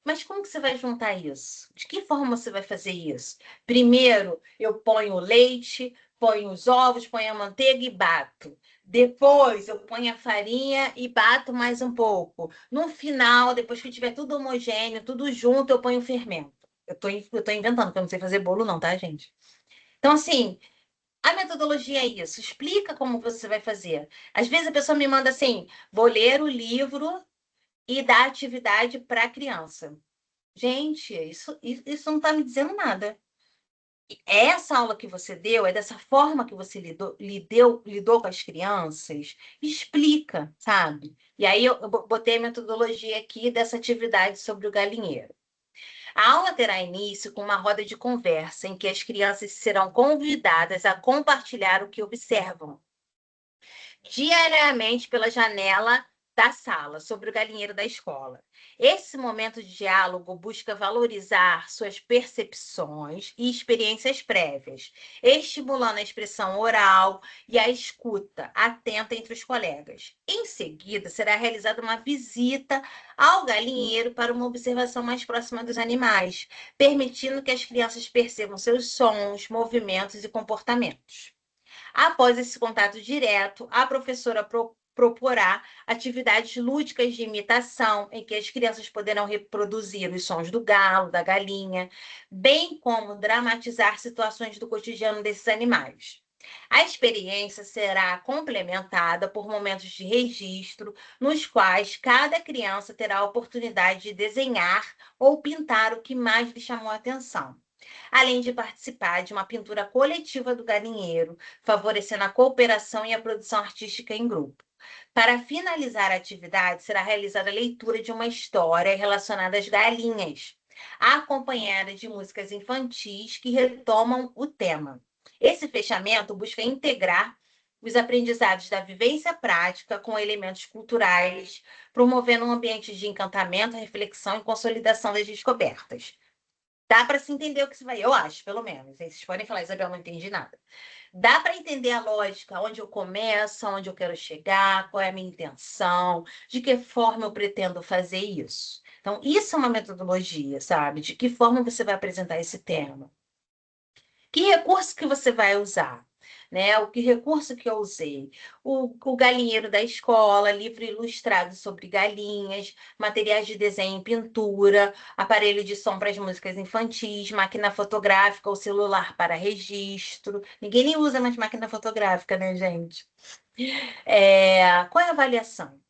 Mas como que você vai juntar isso? De que forma você vai fazer isso? Primeiro, eu ponho o leite, ponho os ovos, ponho a manteiga e bato. Depois, eu ponho a farinha e bato mais um pouco. No final, depois que tiver tudo homogêneo, tudo junto, eu ponho o fermento. Eu tô inventando, porque eu não sei fazer bolo, não, tá, gente? Então, assim, a metodologia é isso. Explica como você vai fazer. Às vezes a pessoa me manda assim: vou ler o livro e dar atividade para a criança. Gente, isso não está me dizendo nada. Essa aula que você deu, é dessa forma que você lidou com as crianças? Explica, sabe? E aí eu botei a metodologia aqui dessa atividade sobre o galinheiro. A aula terá início com uma roda de conversa em que as crianças serão convidadas a compartilhar o que observam diariamente pela janela da sala, sobre o galinheiro da escola. Esse momento de diálogo busca valorizar suas percepções e experiências prévias, estimulando a expressão oral e a escuta atenta entre os colegas. Em seguida, será realizada uma visita ao galinheiro para uma observação mais próxima dos animais, permitindo que as crianças percebam seus sons, movimentos e comportamentos. Após esse contato direto, a professora proporá atividades lúdicas de imitação, em que as crianças poderão reproduzir os sons do galo, da galinha, bem como dramatizar situações do cotidiano desses animais. A experiência será complementada por momentos de registro, nos quais cada criança terá a oportunidade de desenhar ou pintar o que mais lhe chamou a atenção, além de participar de uma pintura coletiva do galinheiro, favorecendo a cooperação e a produção artística em grupo. Para finalizar a atividade, será realizada a leitura de uma história relacionada às galinhas, acompanhada de músicas infantis que retomam o tema. Esse fechamento busca integrar os aprendizados da vivência prática com elementos culturais, promovendo um ambiente de encantamento, reflexão e consolidação das descobertas. Dá para se entender o que você vai. Eu acho, pelo menos. Aí vocês podem falar, Isabel, não entendi nada. Dá para entender a lógica, onde eu começo, onde eu quero chegar, qual é a minha intenção, de que forma eu pretendo fazer isso. Então, isso é uma metodologia, sabe? De que forma você vai apresentar esse tema. Que recurso que você vai usar? Né? O que recurso que eu usei? O galinheiro da escola, livro ilustrado sobre galinhas, materiais de desenho e pintura, aparelho de som para as músicas infantis, máquina fotográfica ou celular para registro. Ninguém nem usa mais máquina fotográfica, né, gente? Qual é a avaliação?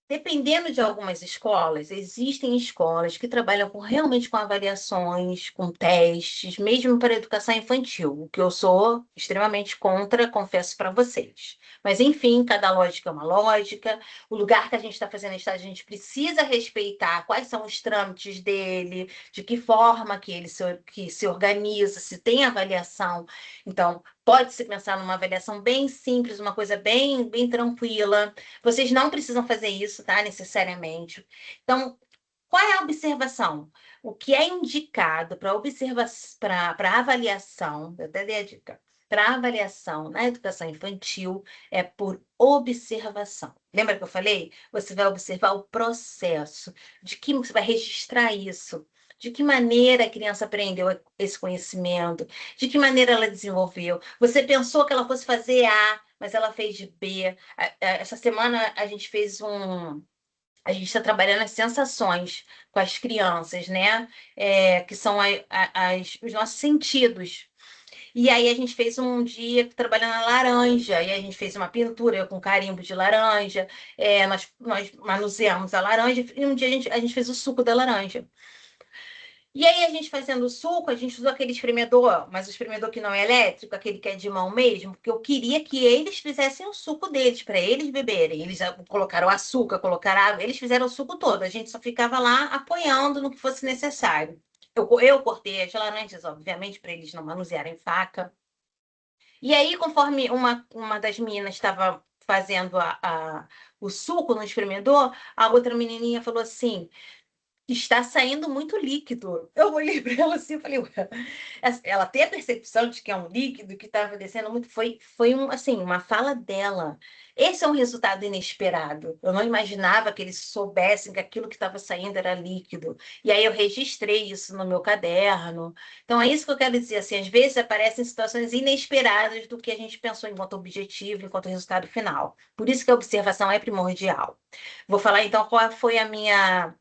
Dependendo de algumas escolas, existem escolas que trabalham realmente com avaliações, com testes, mesmo para a educação infantil, o que eu sou extremamente contra, confesso para vocês. Mas, enfim, cada lógica é uma lógica. O lugar que a gente está fazendo estágio, a gente precisa respeitar quais são os trâmites dele, de que forma que ele se organiza, se tem avaliação. Então, pode-se pensar numa avaliação bem simples, uma coisa bem, bem tranquila. Vocês não precisam fazer isso, tá? Necessariamente. Então, qual é a observação? O que é indicado para avaliação, eu até dei a dica, para avaliação na educação infantil é por observação. Lembra que eu falei? Você vai observar o processo, de que você vai registrar isso. De que maneira a criança aprendeu esse conhecimento? De que maneira ela desenvolveu? Você pensou que ela fosse fazer A, mas ela fez de B. Essa semana a gente fez um. A gente está trabalhando as sensações com as crianças, né? Que são os nossos sentidos. E aí a gente fez um dia trabalhando a laranja, e a gente fez uma pintura com carimbo de laranja, nós manuseamos a laranja, e um dia a gente fez o suco da laranja. E aí a gente fazendo o suco, a gente usou aquele espremedor, mas o espremedor que não é elétrico, aquele que é de mão mesmo, porque eu queria que eles fizessem o suco deles, para eles beberem. Eles já colocaram açúcar, colocaram água, eles fizeram o suco todo, a gente só ficava lá apoiando no que fosse necessário. Eu cortei as laranjas, obviamente, para eles não manusearem faca. E aí, conforme uma das meninas estava fazendo o suco no espremedor, a outra menininha falou assim: está saindo muito líquido. Eu olhei para ela assim e falei, ué, ela tem a percepção de que é um líquido que estava descendo muito. Foi assim, uma fala dela. Esse é um resultado inesperado. Eu não imaginava que eles soubessem que aquilo que estava saindo era líquido. E aí eu registrei isso no meu caderno. Então é isso que eu quero dizer. Assim, às vezes aparecem situações inesperadas do que a gente pensou enquanto objetivo, enquanto resultado final. Por isso que a observação é primordial. Vou falar então qual foi a minha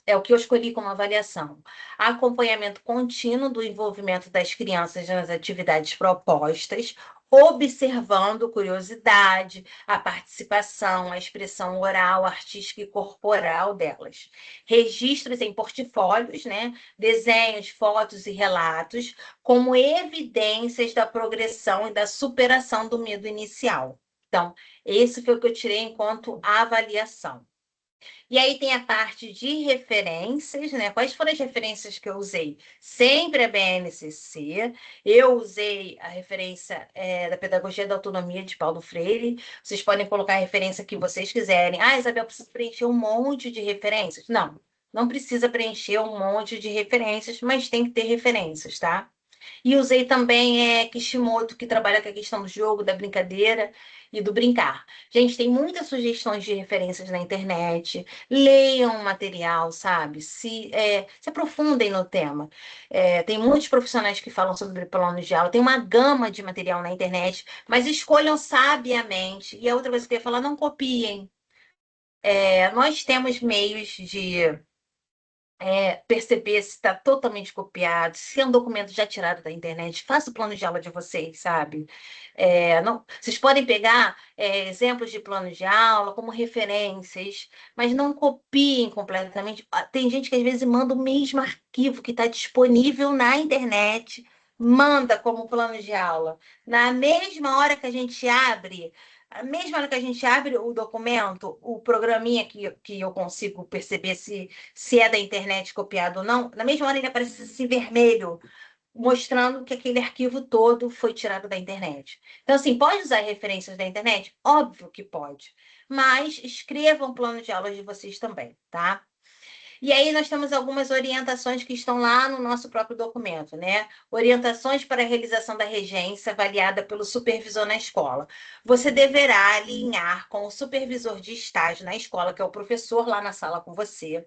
é o que eu escolhi como avaliação. Acompanhamento contínuo do envolvimento das crianças nas atividades propostas, observando curiosidade, a participação, a expressão oral, artística e corporal delas. Registros em portfólios, né? Desenhos, fotos e relatos, como evidências da progressão e da superação do medo inicial. Então, esse foi o que eu tirei enquanto avaliação. E aí tem a parte de referências, né? Quais foram as referências que eu usei? Sempre a BNCC. Eu usei a referência da Pedagogia da Autonomia de Paulo Freire. Vocês podem colocar a referência que vocês quiserem. Ah, Isabel, precisa preencher um monte de referências? Não, não precisa preencher um monte de referências, mas tem que ter referências, tá? E usei também Kishimoto, que trabalha com a questão do jogo, da brincadeira e do brincar. Gente, tem muitas sugestões de referências na internet. Leiam o material, sabe? Se aprofundem no tema. Tem muitos profissionais que falam sobre planos de aula. Tem uma gama de material na internet, mas escolham sabiamente. E a outra coisa que eu ia falar, não copiem. Nós temos meios de perceber se está totalmente copiado, se é um documento já tirado da internet, faça o plano de aula de vocês, sabe? Vocês podem pegar exemplos de planos de aula como referências, mas não copiem completamente. Tem gente que às vezes manda o mesmo arquivo que está disponível na internet, manda como plano de aula. Na mesma hora que a gente abre, a mesma hora que a gente abre o documento, o programinha que eu consigo perceber se é da internet copiado ou não, na mesma hora ele aparece assim vermelho, mostrando que aquele arquivo todo foi tirado da internet. Então, assim, pode usar referências da internet? Óbvio que pode. Mas escrevam um plano de aula de vocês também, tá? E aí nós temos algumas orientações que estão lá no nosso próprio documento, né? Orientações para a realização da regência avaliada pelo supervisor na escola. Você deverá alinhar com o supervisor de estágio na escola, que é o professor lá na sala com você,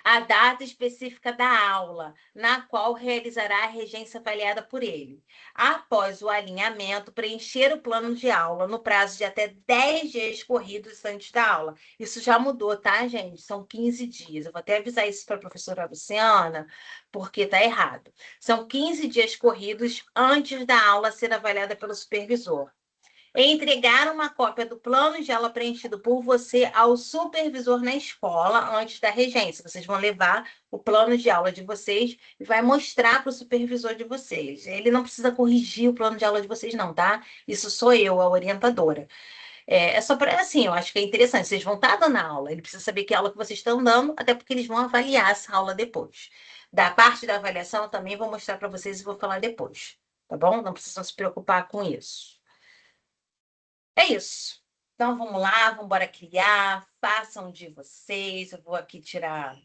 a data específica da aula, na qual realizará a regência avaliada por ele. Após o alinhamento, preencher o plano de aula no prazo de até 10 dias corridos antes da aula. Isso já mudou, tá, gente? São 15 dias. Eu vou até avisar isso para a professora Luciana, porque está errado. São 15 dias corridos antes da aula ser avaliada pelo supervisor. Entregar uma cópia do plano de aula preenchido por você ao supervisor na escola antes da regência. Vocês vão levar o plano de aula de vocês e vai mostrar para o supervisor de vocês. Ele não precisa corrigir o plano de aula de vocês, não, tá? Isso sou eu, a orientadora. Só para assim, eu acho que é interessante. Vocês vão estar dando aula, ele precisa saber que aula que vocês estão dando, até porque eles vão avaliar essa aula depois. Da parte da avaliação, eu também vou mostrar para vocês e vou falar depois, tá bom? Não precisam se preocupar com isso. É isso. Então vamos lá, vamos embora criar, façam de vocês. Eu vou aqui tirar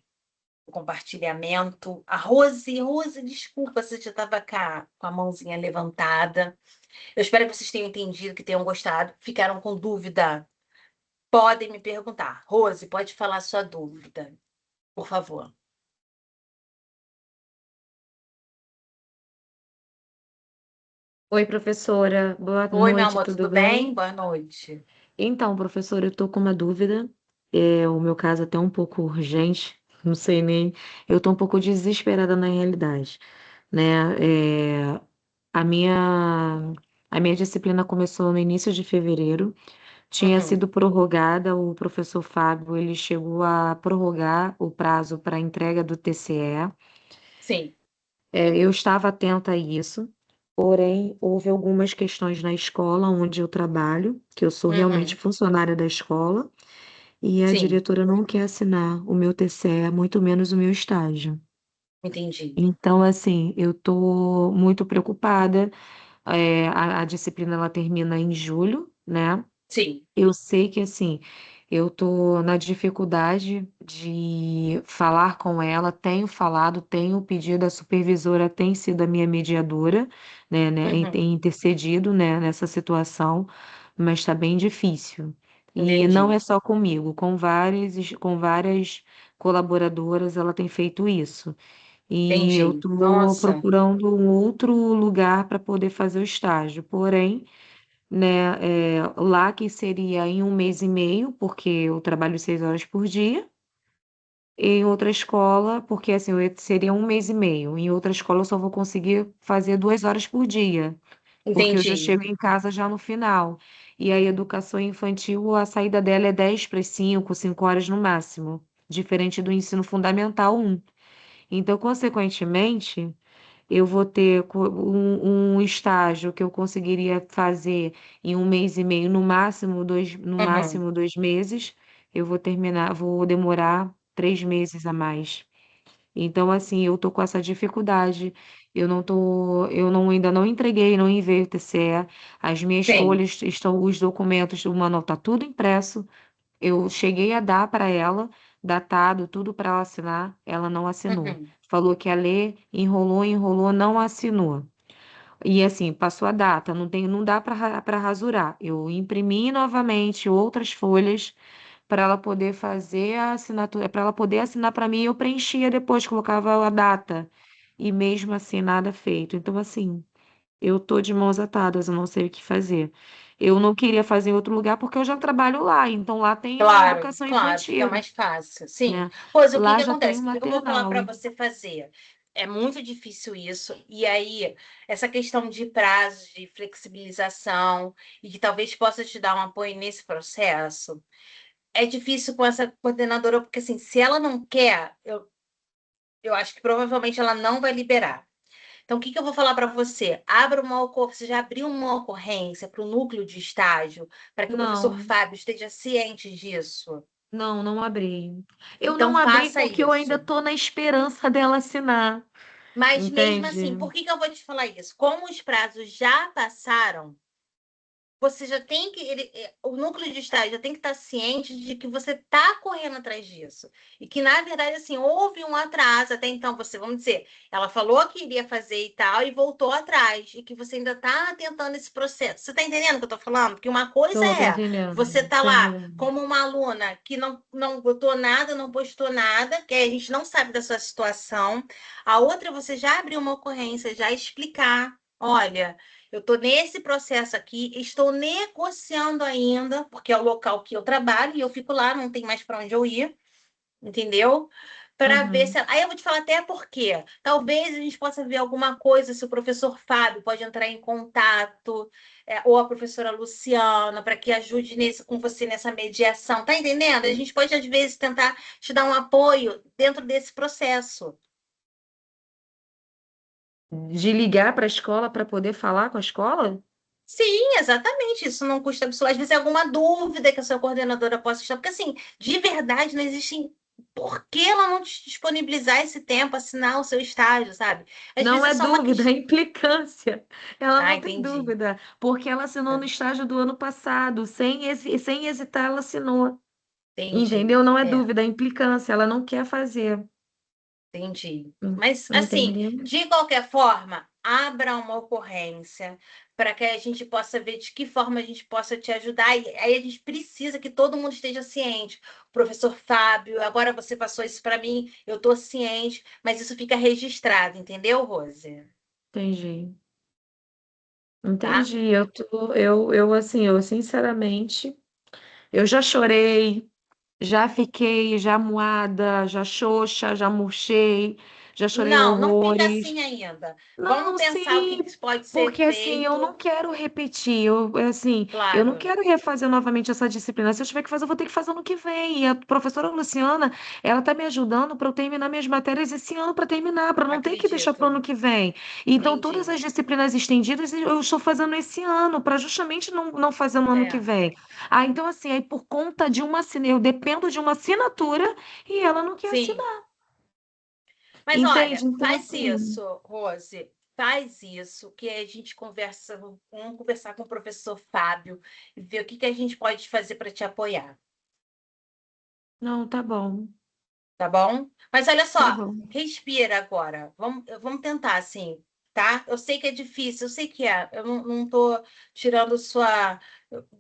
o compartilhamento. A Rose, desculpa se já estava com a mãozinha levantada. Eu espero que vocês tenham entendido, que tenham gostado. Ficaram com dúvida? Podem me perguntar. Rose, pode falar sua dúvida, por favor. Oi, professora. Boa Oi, meu noite, amor, tudo tudo bem? bem? Boa noite. Então, professora, eu tô com uma dúvida. O meu caso é até um pouco urgente, não sei nem. Eu tô um pouco desesperada na realidade, né? A a minha disciplina começou no início de fevereiro, tinha Uhum. sido prorrogada, o professor Fábio, ele chegou a prorrogar o prazo para entrega do TCE. Sim. Eu estava atenta a isso, porém, houve algumas questões na escola onde eu trabalho, que eu sou realmente Uhum. funcionária da escola, e a Sim, diretora não quer assinar o meu TCE, muito menos o meu estágio. entendi. Então, assim, eu estou muito preocupada. A disciplina ela termina em julho, né? Sim. Eu sei que assim, eu tô na dificuldade de falar com ela, tenho falado, tenho pedido, a supervisora tem sido a minha mediadora, tem Uhum. intercedido, né, nessa situação, mas está bem difícil. E não Entendi. é só comigo, com várias colaboradoras ela tem feito isso. E eu Entendi. estou Nossa, procurando um outro lugar para poder fazer o estágio, porém né? Lá que seria em um mês e meio, porque eu trabalho 6 horas por dia. Em outra escola, porque assim, seria um mês e meio. Em outra escola eu só vou conseguir fazer 2 horas por dia, porque eu já entendi. chego em casa já no final. E a educação infantil, a saída dela é 10 para as 5, 5 horas no máximo, diferente do ensino fundamental 1. Então, consequentemente, eu vou ter um estágio que eu conseguiria fazer em um mês e meio, no Uhum. máximo 2 meses, eu vou terminar, vou demorar 3 meses a mais. Então, assim, eu tô com essa dificuldade. Eu não, ainda não entreguei, não enviei o TCE. As minhas Sim. folhas estão, os documentos, o manual tá tudo impresso. Eu cheguei a dar para ela, datado, tudo para ela assinar, ela não assinou. Uhum. Falou que ia ler, enrolou, enrolou, não assinou. E assim, passou a data, não dá para rasurar. Eu imprimi novamente outras folhas para ela poder fazer a assinatura, para ela poder assinar para mim, eu preenchia depois, colocava a data. E mesmo assim, nada feito. Então, assim, eu tô de mãos atadas, eu não sei o que fazer. Eu não queria fazer em outro lugar porque eu já trabalho lá, então lá tem a Claro, educação claro, fica infantil, mais fácil. Sim. né? Pois o que Lá que já tem acontece? o O que que eu vou falar para maternal. você fazer? É muito difícil isso. E aí, essa questão de prazos, de flexibilização, e que talvez possa te dar um apoio nesse processo, é difícil com essa coordenadora, porque assim, se ela não quer, eu acho que provavelmente ela não vai liberar. Então, o que que eu vou falar para você? Abra uma ocorrência, você já abriu uma ocorrência para o núcleo de estágio, para que o professor Não, Fábio esteja ciente disso. não abri. Eu Então, não abri faça porque eu ainda isso. tô na esperança dela assinar, Mas mesmo assim, entende? por que que eu vou te falar isso? Como os prazos já passaram, você já tem que. O núcleo de estágio já tem que estar ciente de que você está correndo atrás disso. E que, na verdade, assim, houve um atraso. Até então, você, vamos dizer, ela falou que iria fazer e tal, e voltou atrás. E que você ainda está tentando esse processo. Você está entendendo o que eu estou falando? Porque uma coisa Tô é você entendendo, tá tô lá entendendo. como uma aluna que não botou nada, não postou nada, que a gente não sabe da sua situação. A outra é você já abrir uma ocorrência, já explicar. Olha, eu estou nesse processo aqui, estou negociando ainda, porque é o local que eu trabalho e eu fico lá, não tem mais para onde eu ir, entendeu? Para ver se. Uhum. Aí eu vou te falar até por quê. Talvez a gente possa ver alguma coisa, se o professor Fábio pode entrar em contato, ou a professora Luciana, para que ajude com você nessa mediação. Tá entendendo? A gente pode, às vezes, tentar te dar um apoio dentro desse processo. De ligar para a escola para poder falar com a escola? Sim, exatamente. Isso não custa absolutamente. Às vezes é alguma dúvida que a sua coordenadora possa estar. Porque, assim, de verdade, não existe. Por que ela não te disponibilizar esse tempo, assinar o seu estágio, sabe? Às Não vezes é é só uma dúvida, é questão. implicância. Ela Ah, não tem entendi. dúvida, porque ela assinou no estágio do ano passado, sem hesitar, ela assinou. Entendi. Entendeu? Não é É. dúvida, é implicância, ela não quer fazer. Entendi. Mas, assim, Entendeu? de qualquer forma, abra uma ocorrência para que a gente possa ver de que forma a gente possa te ajudar. E aí a gente precisa que todo mundo esteja ciente. O professor Fábio, agora você passou isso para mim, eu estou ciente, mas isso fica registrado, entendeu, Rose? Entendi. tá? Entendi. Assim, eu sinceramente, eu já chorei, já fiquei já moada, já xoxa, já murchei, já chorei Não, não fica horrores. assim ainda. Vamos Não, pensar o que sim, que pode ser porque assim, eu não feito. quero repetir, eu não Claro, quero refazer novamente essa disciplina. Se eu tiver que fazer, eu vou ter que fazer ano que vem. E a professora Luciana, ela tá me ajudando para eu terminar minhas matérias esse ano para terminar, para não ter que deixar para o acredito. ano que vem. Então, todas Entendi. as disciplinas estendidas eu estou fazendo esse ano, para justamente não fazer no ano que É, vem. Ah, então assim, aí por conta de uma eu dependo de uma assinatura e ela não quer sim. assinar. Mas Entende? olha, Então, faz assim. isso, Rose. Faz isso, que a gente conversa, vamos conversar com o professor Fábio e ver o que que a gente pode fazer para te apoiar, Não, tá bom. tá bom? Mas olha Tá só, bom. respira agora. Vamos tentar assim, tá? Eu sei que é difícil, eu sei que é. Eu não tô tirando sua.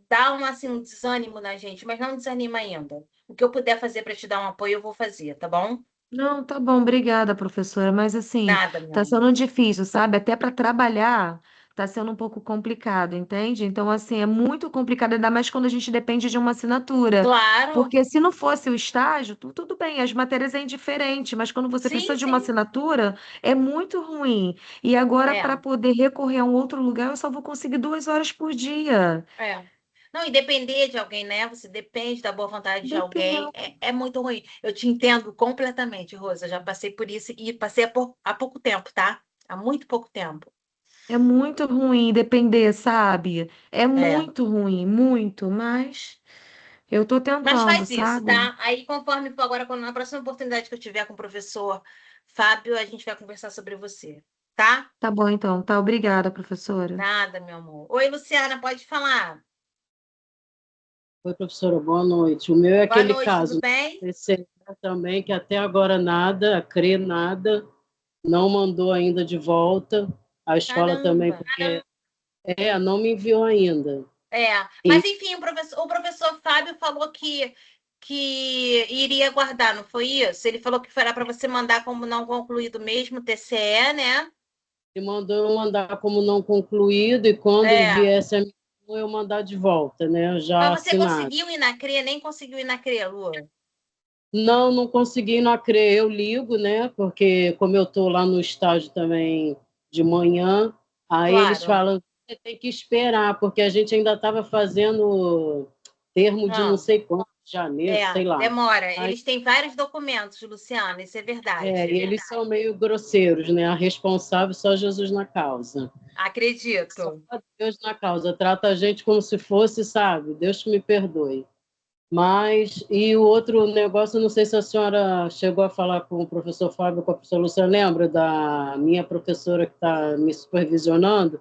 Dá assim, um desânimo na gente, mas não desanima ainda. O que eu puder fazer para te dar um apoio, eu vou fazer, tá bom? Não, tá bom, obrigada, professora. Mas assim, Nada, meu tá amor. sendo difícil, sabe? Até para trabalhar, tá sendo um pouco complicado, entende? Então, assim, é muito complicado, ainda mais quando a gente depende de uma assinatura. Claro. Porque se não fosse o estágio, tudo bem, as matérias é indiferente, mas quando você Sim, precisa de uma sim. assinatura, é muito ruim. E agora, para É. poder recorrer a um outro lugar, eu só vou conseguir 2 horas por dia. É. Não, e depender de alguém, né? Você depende da boa vontade de alguém. Depende. É muito ruim. Eu te entendo completamente, Rosa. Já passei por isso e passei há pouco tempo, tá? Há muito pouco tempo. É muito ruim depender, sabe? É É. muito ruim, muito, mas eu tô Mas tentando, faz isso, sabe? tá? Aí, conforme for agora, quando na próxima oportunidade que eu tiver com o professor Fábio, a gente vai conversar sobre você, tá? Tá bom, então. Tá, obrigada, professora. Nada, meu amor. Oi, Luciana, pode falar. Oi, professora, boa noite. O meu é Boa aquele noite, tudo caso, bem? esse também, que até agora nada, a CRE nada, não mandou ainda de volta, a escola também, Caramba. porque não me enviou ainda. É, mas E enfim, o professor Fábio falou que iria guardar, não foi isso? Ele falou que fará para você mandar como não concluído mesmo, TCE, né? me mandou eu mandar como não concluído, e quando É. viesse a missão, eu mandar de volta, né, já Mas você assinado. conseguiu ir na CRE, nem conseguiu ir na CRE, Lu? Não, não consegui na CRE, eu ligo, né, porque como eu estou lá no estágio também de manhã, aí eles Claro. falam, você tem que esperar, porque a gente ainda estava fazendo termo de não Não. sei quanto, de janeiro, É, sei lá. demora. Aí, Eles têm vários documentos, Luciana, isso é e verdade. eles são meio grosseiros, né, a responsável só Jesus na causa. Só Acredito. Deus na causa, trata a gente como se fosse, sabe, Deus que me perdoe. Mas, e o outro negócio, não sei se a senhora chegou a falar com o professor Fábio, com a professora Lúcia, lembra da minha professora que está me supervisionando,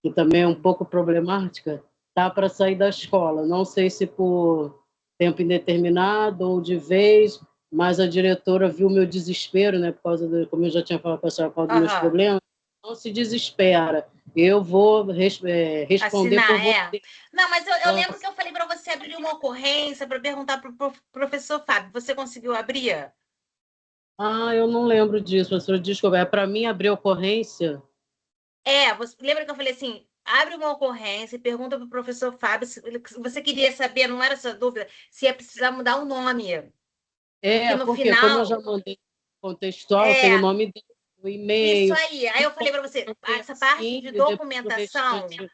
que também é um pouco problemática, está para sair da escola. Não sei se por tempo indeterminado ou de vez, mas a diretora viu meu desespero, né, por causa do, como eu já tinha falado com a senhora, por causa dos meus Aham. problemas. Não se desespera. Eu vou responder por Assinar, é. você. Não, mas eu lembro que eu falei para você abrir uma ocorrência para perguntar para o professor Fábio. Você conseguiu abrir? Eu não lembro disso, professora, desculpa. É para mim abrir ocorrência? É, você lembra que eu falei assim? Abre uma ocorrência e pergunta para o professor Fábio se você queria saber, não era essa dúvida, se ia precisar mudar o nome. Porque no Porque como eu já final, mandei contextual, tem o é nome dele, o isso e-mail, aí. Aí e eu falei pode para você, ter essa parte assim, de e depois o documentação. restante.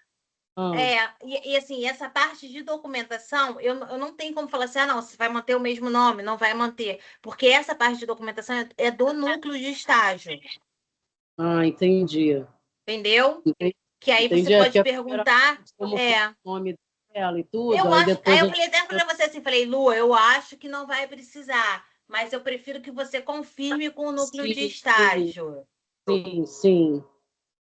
Ah, Assim, essa parte de documentação, eu não tenho como falar assim, ah, não, você vai manter o mesmo nome, não vai manter, porque essa parte de documentação é do núcleo de estágio, entendi. entendeu? Entendi. Que aí você Entendi. É pode porque a primeira perguntar, parte, como foi é, o nome dela e tudo, eu aí acho, aí depois eu a falei até para você assim, falei, Lu, eu acho que não vai precisar, mas eu prefiro que você confirme com o núcleo de sim, sim, estágio, sim, sim.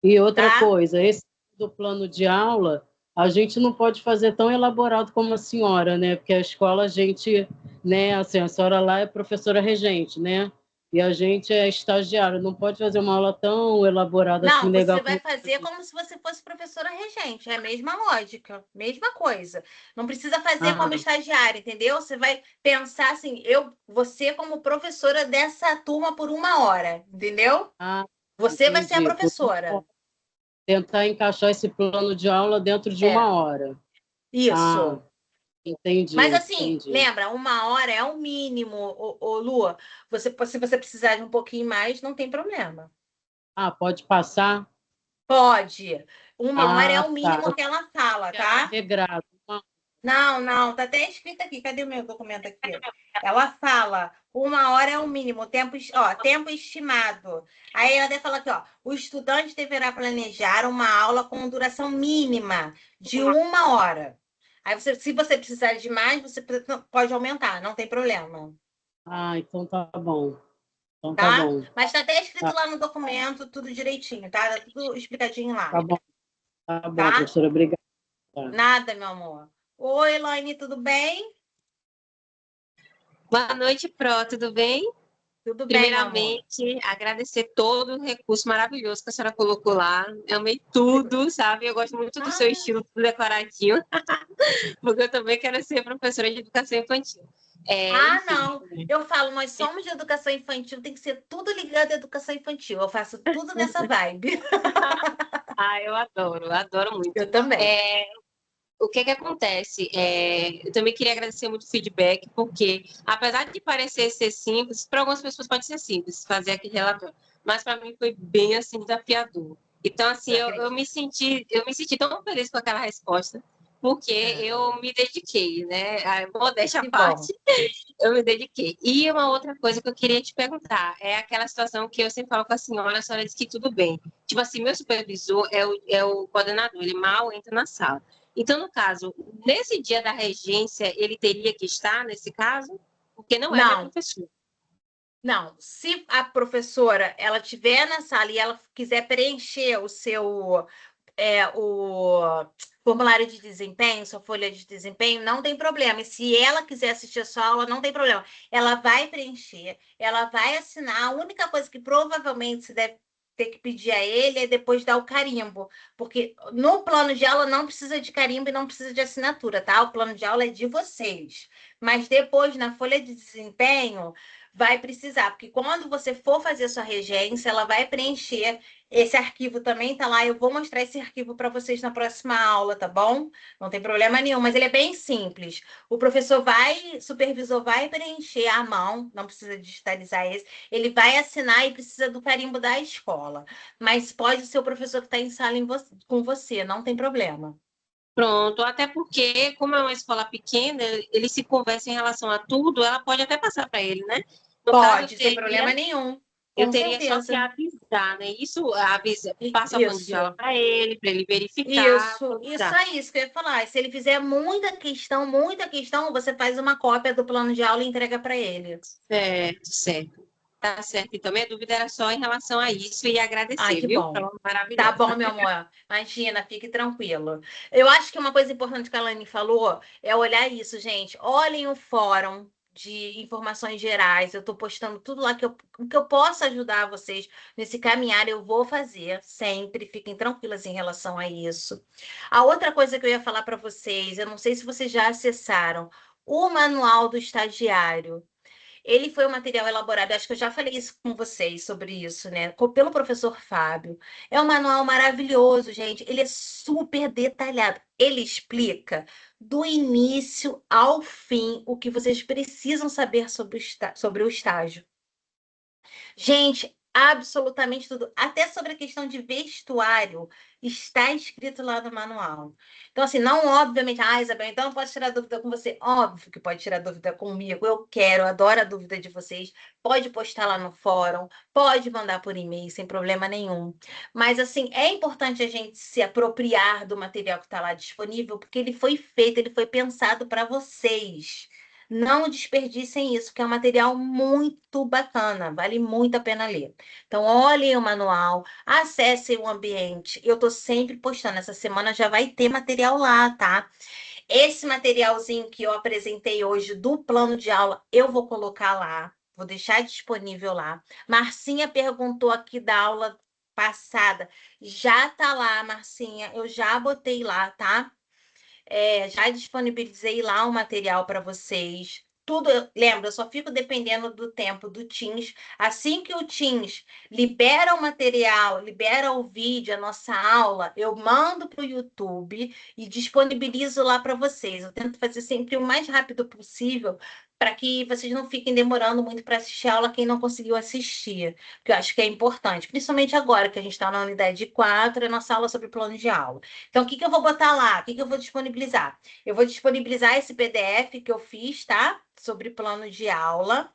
E outra tá? coisa, esse do plano de aula, a gente não pode fazer tão elaborado como a senhora, né? Porque a escola, a gente, né? Assim, a senhora lá é professora regente, né? E a gente é estagiário, não pode fazer uma aula tão elaborada assim, Não, você legal vai como. fazer como se você fosse professora regente, é a mesma lógica, mesma coisa. Não precisa fazer como Ah, estagiária, entendeu? Você vai pensar assim, você como professora dessa turma por uma hora, entendeu? ah, Você vai ser a entendi. Por uma hora. professora. tentar encaixar esse plano de aula dentro de É, 1 hora. Ah, isso. Mas entendi, assim, entendi. lembra, 1 hora é o mínimo, Lu. Se você precisar de um pouquinho mais, não tem problema. Ah, pode passar? Pode. 1 hora é Ah, o tá. mínimo que ela fala, Ela é tá? regrada. Não, não, tá até escrito aqui. Cadê o meu documento aqui? Ela fala, 1 hora é o mínimo, tempo estimado. Aí ela até fala aqui, ó, o estudante deverá planejar uma aula com duração mínima de 1 hora. Aí se você precisar de mais, você pode aumentar, não tem problema, Ah, então tá bom. Então tá tá? bom. Mas tá até escrito Tá, lá no documento, tudo direitinho, tá? Tá tudo explicadinho lá, tá bom, tá? professora. Obrigada. Nada, meu amor. Oi, Elaine, tudo bem? Boa noite, Pro, tudo bem? Tudo bem, meu amor. Primeiramente, agradecer todo o recurso maravilhoso que a senhora colocou lá. Eu amei tudo, sabe? Eu gosto muito do seu Ah, estilo tudo decorativo, porque eu também quero ser professora de educação infantil. Enfim, não. Eu falo, nós somos de educação infantil, tem que ser tudo ligado à educação infantil. Eu faço tudo nessa vibe. eu adoro muito. Eu também. O que que acontece? Eu também queria agradecer muito o feedback, porque apesar de parecer ser simples, para algumas pessoas pode ser simples fazer aquele relatório, mas para mim foi bem assim desafiador. Então, assim, Eu eu me senti tão feliz com aquela resposta, porque É, eu me dediquei, né? A modéstia à que bom. parte, eu me dediquei. E uma outra coisa que eu queria te perguntar é aquela situação que eu sempre falo com a senhora disse que tudo bem. Tipo assim, meu supervisor é o coordenador, ele mal entra na sala. Então, no caso, nesse dia da regência, ele teria que estar nesse caso? Porque não é meu Não, professor. não. Se a professora ela tiver na sala e ela quiser preencher o formulário de desempenho, sua folha de desempenho, não tem problema. E se ela quiser assistir a sua aula, não tem problema. Ela vai preencher, ela vai assinar. A única coisa que provavelmente você deve ter que pedir a ele é depois dar o carimbo, porque no plano de aula não precisa de carimbo e não precisa de assinatura, tá? O plano de aula é de vocês. Mas depois, na folha de desempenho, vai precisar, porque quando você for fazer a sua regência, ela vai preencher esse arquivo também tá lá. Eu vou mostrar esse arquivo para vocês na próxima aula, tá bom? Não tem problema nenhum, mas ele é bem simples. Supervisor vai preencher à mão, não precisa digitalizar esse. Ele vai assinar e precisa do carimbo da escola. Mas pode ser o professor que está em sala com você, não tem problema. Pronto, até porque, como é uma escola pequena, ele se conversa em relação a tudo, ela pode até passar para ele, né? No caso, Pode, sem problema nenhum. eu Com teria só que certeza. avisar, né? Isso avisa, passa o plano de aula Isso. para ele verificar, Isso atualizar. aí, isso que eu ia falar. Se ele fizer muita questão, você faz uma cópia do plano de aula e entrega para ele. Certo, certo. Tá certo. Então, minha dúvida era só em relação a isso e Ai, agradecer, que viu? bom. Foi Tá maravilhosa. bom, meu amor. Imagina, fique tranquilo. Eu acho que uma coisa importante que a Lani falou é olhar isso, gente. Olhem o fórum de informações gerais. Eu tô postando tudo lá o que eu posso ajudar vocês nesse caminhar, eu vou fazer sempre. Fiquem tranquilas em relação a isso. A outra coisa que eu ia falar para vocês, eu não sei se vocês já acessaram, o manual do estagiário. Ele foi um material elaborado, acho que eu já falei isso com vocês sobre isso, né? Pelo professor Fábio. É um manual maravilhoso, gente. Ele é super detalhado. Ele explica do início ao fim o que vocês precisam saber sobre o estágio. Gente, absolutamente tudo, até sobre a questão de vestuário, está escrito lá no manual. Então, assim, não obviamente, Isabel, então não pode tirar dúvida com você. Óbvio que pode tirar dúvida comigo, eu quero, adoro a dúvida de vocês. Pode postar lá no fórum, pode mandar por e-mail, sem problema nenhum. Mas, assim, é importante a gente se apropriar do material que está lá disponível, porque ele foi feito, ele foi pensado para vocês. Não desperdicem isso, que é um material muito bacana, vale muito a pena ler. Então, olhem o manual, acessem o ambiente. Eu estou sempre postando, essa semana já vai ter material lá, tá? Esse materialzinho que eu apresentei hoje do plano de aula, eu vou colocar lá, vou deixar disponível lá. Marcinha perguntou aqui da aula passada, já tá lá, Marcinha, eu já botei lá, tá? Já disponibilizei lá o material para vocês. tudo, lembra, eu só fico dependendo do tempo do Teams. Assim que o Teams libera o material, libera o vídeo, a nossa aula, eu mando para o YouTube e disponibilizo lá para vocês. Eu tento fazer sempre o mais rápido possível para que vocês não fiquem demorando muito para assistir a aula quem não conseguiu assistir, porque eu acho que é importante, principalmente agora que a gente está na unidade 4, a nossa aula sobre plano de aula. Então, o que eu vou botar lá? O que eu vou disponibilizar? Eu vou disponibilizar esse PDF que eu fiz, tá? Sobre plano de aula.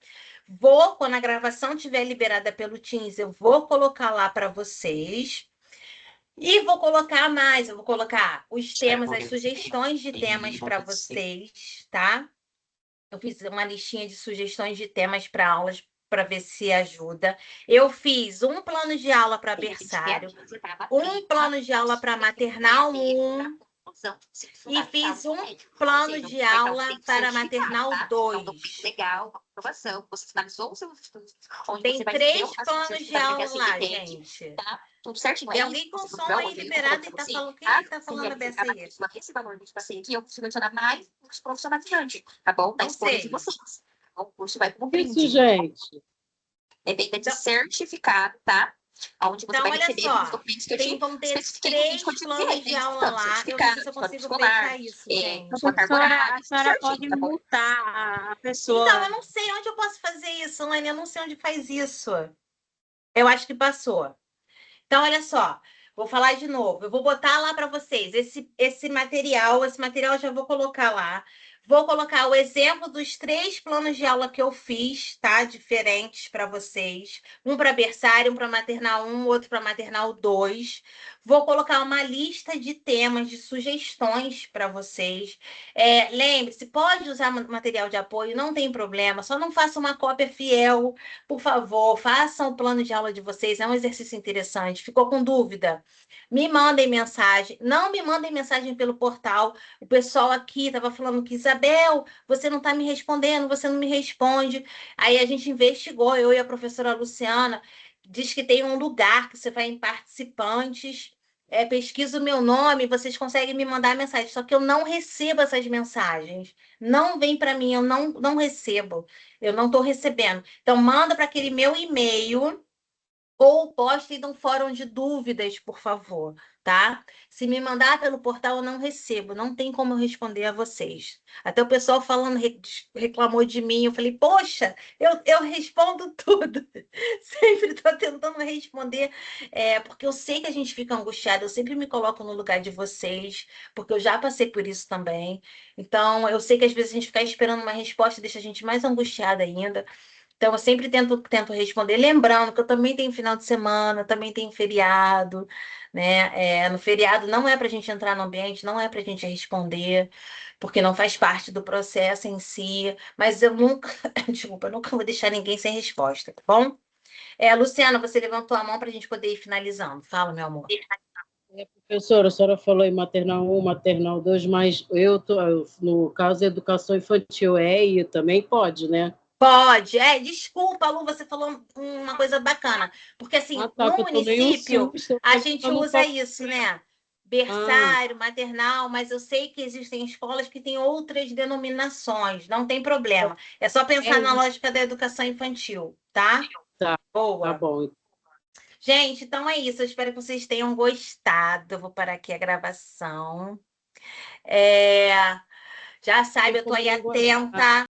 Vou, quando a gravação estiver liberada pelo Teams, eu vou colocar lá para vocês. E vou colocar mais, eu vou colocar os temas, as sugestões de temas para vocês, tá? Eu fiz uma listinha de sugestões de temas para aulas para ver se ajuda. Eu fiz um plano de aula para berçário, um plano de aula para maternal 1 e fiz um plano de aula para maternal 2. Legal, aprovação. Você finalizou o seu estudo. Tem 3 planos de aula lá, gente. Tudo certinho. Tem alguém com som aí liberado e tá falando quem tá falando a beça aí? Esse valor do passeio aqui, eu vou selecionar mais os profissionais diante, tá bom? Da escolha de vocês. O curso vai como brinde. Isso, gente. Depende de certificado, tá? Onde você Então, vai olha receber só, os documentos que eu te vão ter especifiquei 3 planos de aula lá. Eu não sei se eu consigo fechar isso, gente. A senhora pode multar a pessoa. Então, eu não sei onde eu posso fazer isso, Laine. Eu não sei onde faz isso. Eu acho que passou. Então, olha só. Vou falar de novo. Eu vou botar lá para vocês esse material. Esse material eu já vou colocar lá. Vou colocar o exemplo dos 3 planos de aula que eu fiz, tá? Diferentes para vocês. Um para berçário, um para maternal 1, outro para maternal 2. Vou colocar uma lista de temas, de sugestões para vocês. Lembre-se, pode usar material de apoio, não tem problema. Só não faça uma cópia fiel, por favor. Façam o plano de aula de vocês. É um exercício interessante. Ficou com dúvida? Me mandem mensagem. Não me mandem mensagem pelo portal. O pessoal aqui estava falando que, Isabel, você não está me respondendo, você não me responde. Aí a gente investigou, eu e a professora Luciana, diz que tem um lugar que você vai em participantes, pesquisa o meu nome, vocês conseguem me mandar mensagem, só que eu não recebo essas mensagens. Não vem para mim, eu não recebo. Eu não estou recebendo. Então, manda para aquele meu e-mail ou postem no fórum de dúvidas, por favor, tá? Se me mandar pelo portal, eu não recebo, não tem como eu responder a vocês. Até o pessoal falando, reclamou de mim, eu falei, poxa, eu respondo tudo. Sempre estou tentando responder, porque eu sei que a gente fica angustiado, eu sempre me coloco no lugar de vocês, porque eu já passei por isso também. Então, eu sei que às vezes a gente ficar esperando uma resposta deixa a gente mais angustiada ainda. Então, eu sempre tento responder, lembrando que eu também tenho final de semana, também tenho feriado, né? No feriado não é para a gente entrar no ambiente, não é para a gente responder, porque não faz parte do processo em si, mas eu nunca, desculpa, eu nunca vou deixar ninguém sem resposta, tá bom? Luciana, você levantou a mão para a gente poder ir finalizando. Fala, meu amor. Professora, a senhora falou em maternal 1, maternal 2, mas no caso, educação infantil e também pode, né? Pode, desculpa, Lu, você falou uma coisa bacana, porque assim, no município, a gente usa isso, né? Berçário, maternal, mas eu sei que existem escolas que têm outras denominações, não tem problema. É só pensar na lógica da educação infantil, tá? Tá, boa. Tá bom. Gente, então é isso, eu espero que vocês tenham gostado. Eu vou parar aqui a gravação. Já sabe, eu tô aí atenta.